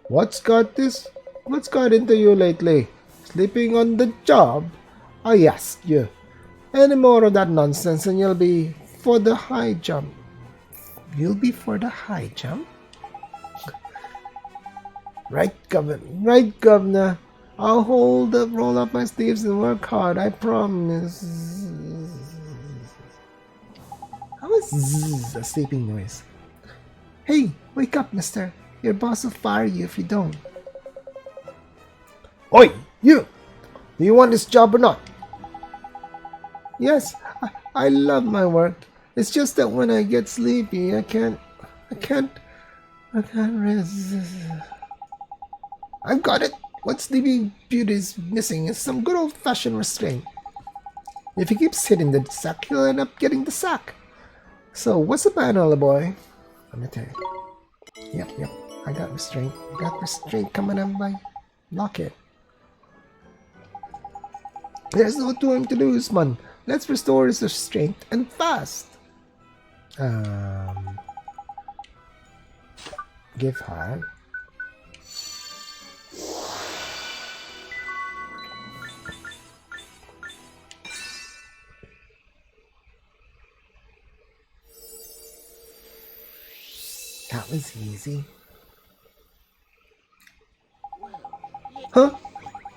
What's got into you lately? Sleeping on the job? I ask you. Any more of that nonsense and you'll be for the high jump. You'll be for the high jump? Right, Governor. I'll roll up my sleeves and work hard, I promise. How is a sleeping noise? Hey, wake up, mister. Your boss will fire you if you don't. Oi, you! Do you want this job or not? Yes, I love my work. It's just that when I get sleepy, I can't resist. I've got it. What Sleepy Beauty's missing is some good old-fashioned restraint. If he keeps hitting the sack, he'll end up getting the sack. So, what's the plan, old boy? Let me tell you. Yep. I got restraint. Coming up by Locket. There's no time to lose, man. Let's restore his restraint and fast. Give her. That was easy. Huh?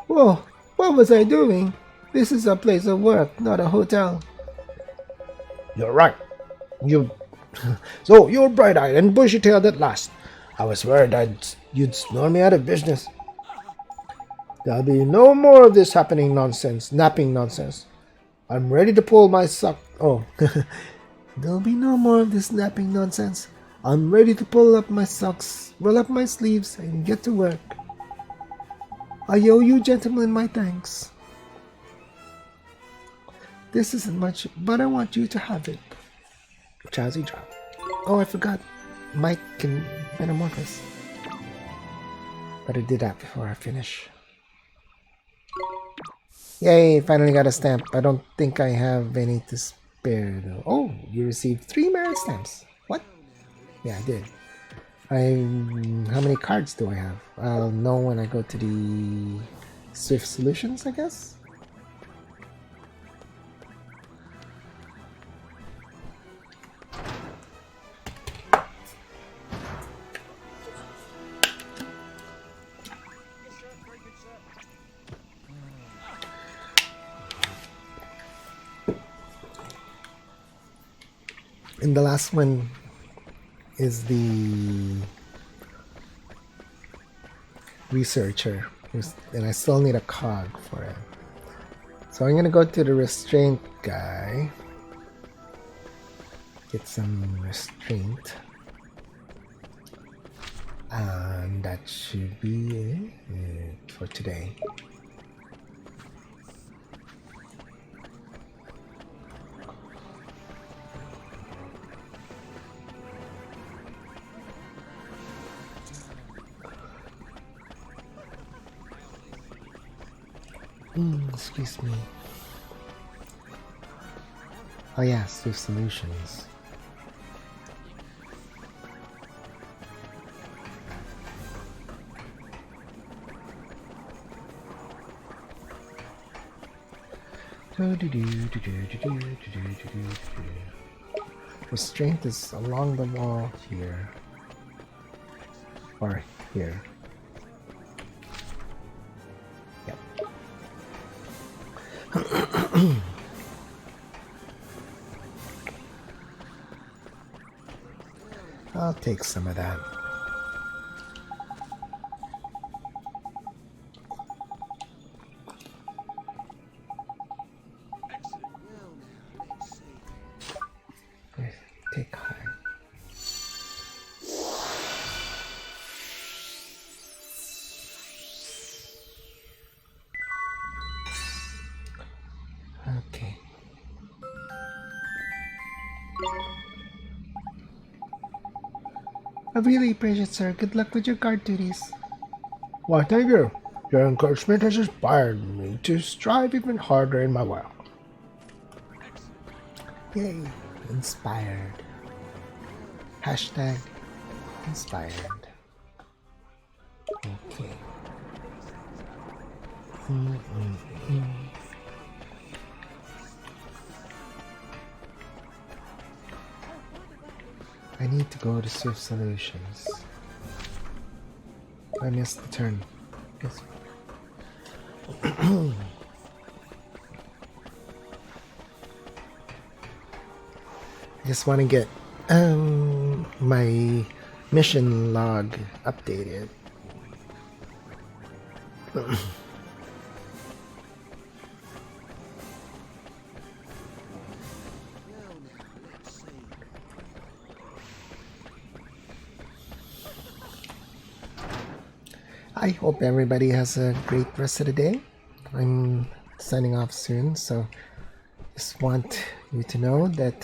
Whoa, what was I doing? This is a place of work, not a hotel. You're right. You. So you're bright-eyed and bushy-tailed at last. I was worried you'd snore me out of business. There'll be no more of this napping nonsense. I'm ready to pull my sock. Oh, There'll be no more of this napping nonsense. I'm ready to pull up my socks, roll up my sleeves, and get to work. I owe you gentlemen my thanks. This isn't much, but I want you to have it. Jazzy drop. Oh, I forgot. Mike can metamorphose. Better do that before I finish. Yay, finally got a stamp. I don't think I have any to spare though. Oh, you received 3 merit stamps. What? Yeah, I did. How many cards do I have? I'll know when I go to the Swift Solutions, I guess? And the last one is the researcher, and I still need a cog for it. So I'm gonna go to the restraint guy, get some restraint, and that should be it for today. Excuse me. Oh yeah, Swift Solutions. Restraint is along the wall here. Or here. Yep. I'll take some of that. Take high. Okay. I really appreciate it, sir. Good luck with your guard duties. Why, thank you. Your encouragement has inspired me to strive even harder in my work. Yay. Inspired. Hashtag inspired. Okay. I need to go to Swift Solutions. I missed the turn. Guess. I just want to get my mission log updated. I hope everybody has a great rest of the day. I'm signing off soon, so just want you to know that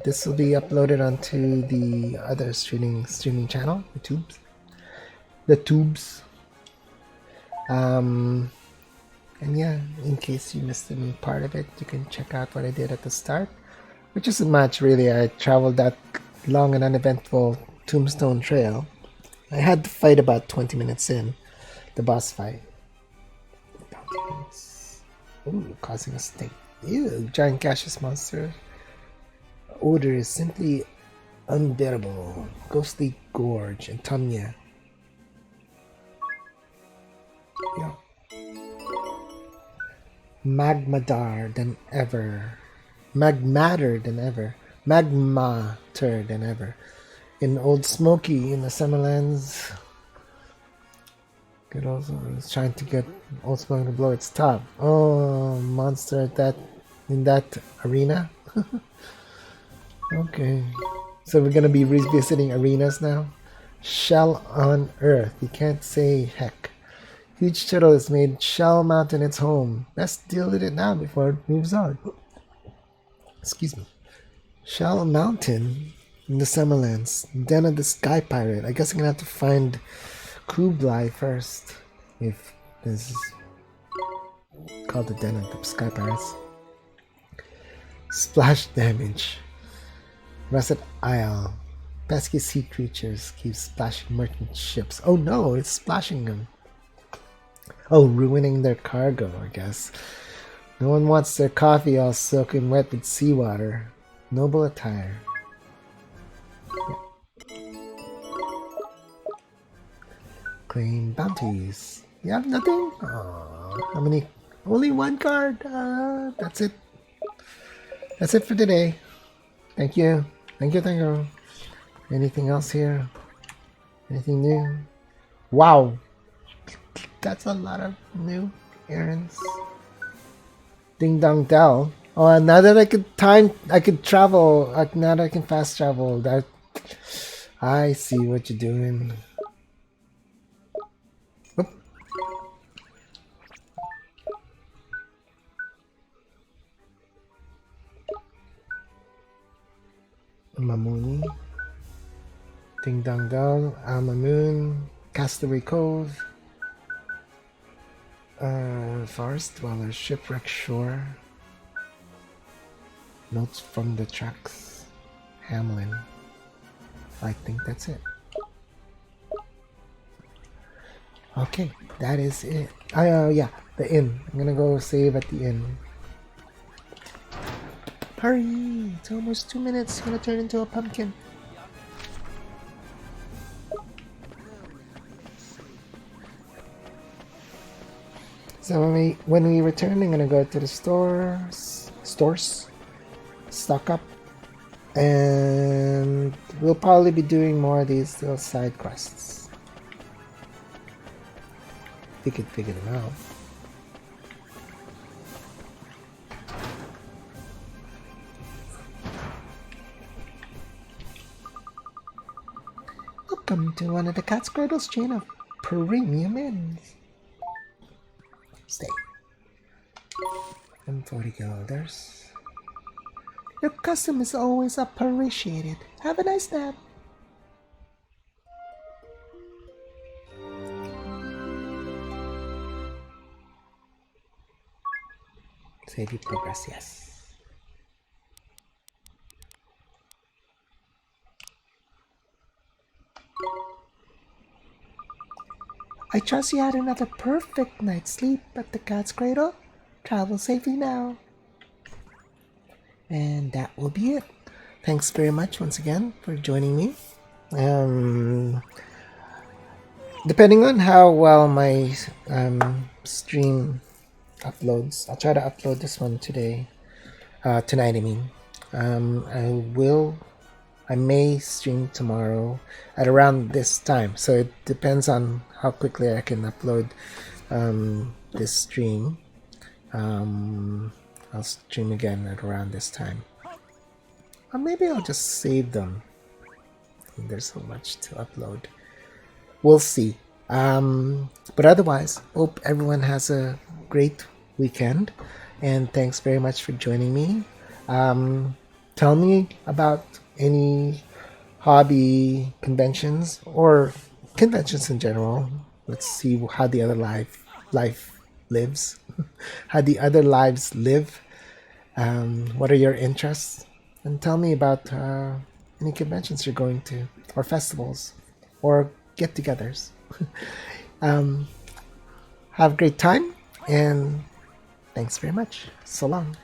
this will be uploaded onto the other streaming channel, the tubes. And yeah, in case you missed any part of it, you can check out what I did at the start, which isn't much really. I traveled that long and uneventful Tombstone Trail. I had to fight about 20 minutes in, the boss fight. Ooh, causing a stink. Ew, giant gaseous monster. Odor is simply unbearable. Ghostly Gorge and Tamya. Yeah. magmadar than ever. Magmatter than ever. Magmater than ever. In Old Smoky in the Summerlands. Good also is trying to get Old Smoky to blow its top. Oh, monster at that in that arena. Okay. So we're gonna be revisiting arenas now. Shell on Earth. You can't say heck. Huge turtle has made Shell Mountain its home. Best deal with it now before it moves on. Excuse me. Shell Mountain in the Summerlands. Den of the Sky Pirate. I guess I'm gonna have to find Kublai first. If this is called the Den of the Sky Pirates. Splash damage. Russet Isle. Pesky sea creatures keep splashing merchant ships. Oh no, it's splashing them. Oh, ruining their cargo, I guess. No one wants their coffee all soaking wet with seawater. Noble attire. Yeah. Claim bounties. You have nothing? Aww. How many? Only one card. That's it. That's it for today. Thank you. Thank you, thank you. Anything else here? Anything new? Wow. That's a lot of new errands. Ding dong dell. Oh, now that I could travel. Now that I can fast travel. That I see what you're doing. Oop. Mamoni. Ding dong dell. Alma Moon. Castaway Cove. Forest Dweller, Shipwreck Shore. Notes from the tracks. Hamlin. I think that's it. Okay, that is it. Yeah, the inn. I'm gonna go save at the inn. Hurry! It's almost 2 minutes. I'm gonna turn into a pumpkin. So when we return, I'm gonna go to the stores, stock up, and we'll probably be doing more of these little side quests. We could figure them out. Welcome to one of the Cat's Cradle's chain of premium inns. Stay. And 40 guilders. Your custom is always appreciated. Have a nice nap. Save your progress, yes. I trust you had another perfect night's sleep at the Cat's Cradle. Travel safely now. And that will be it. Thanks very much once again for joining me. Depending on how well my stream uploads, I'll try to upload this one today. Tonight, I mean. I may stream tomorrow at around this time. So it depends on how quickly I can upload this stream. I'll stream again at around this time. Or maybe I'll just save them. There's so much to upload. We'll see. But otherwise, hope everyone has a great weekend. And thanks very much for joining me. Tell me about any hobby conventions or conventions in general. Let's see how the other life lives. How the other lives live. What are your interests? And tell me about any conventions you're going to, or festivals, or get-togethers. Have a great time, and thanks very much. So long.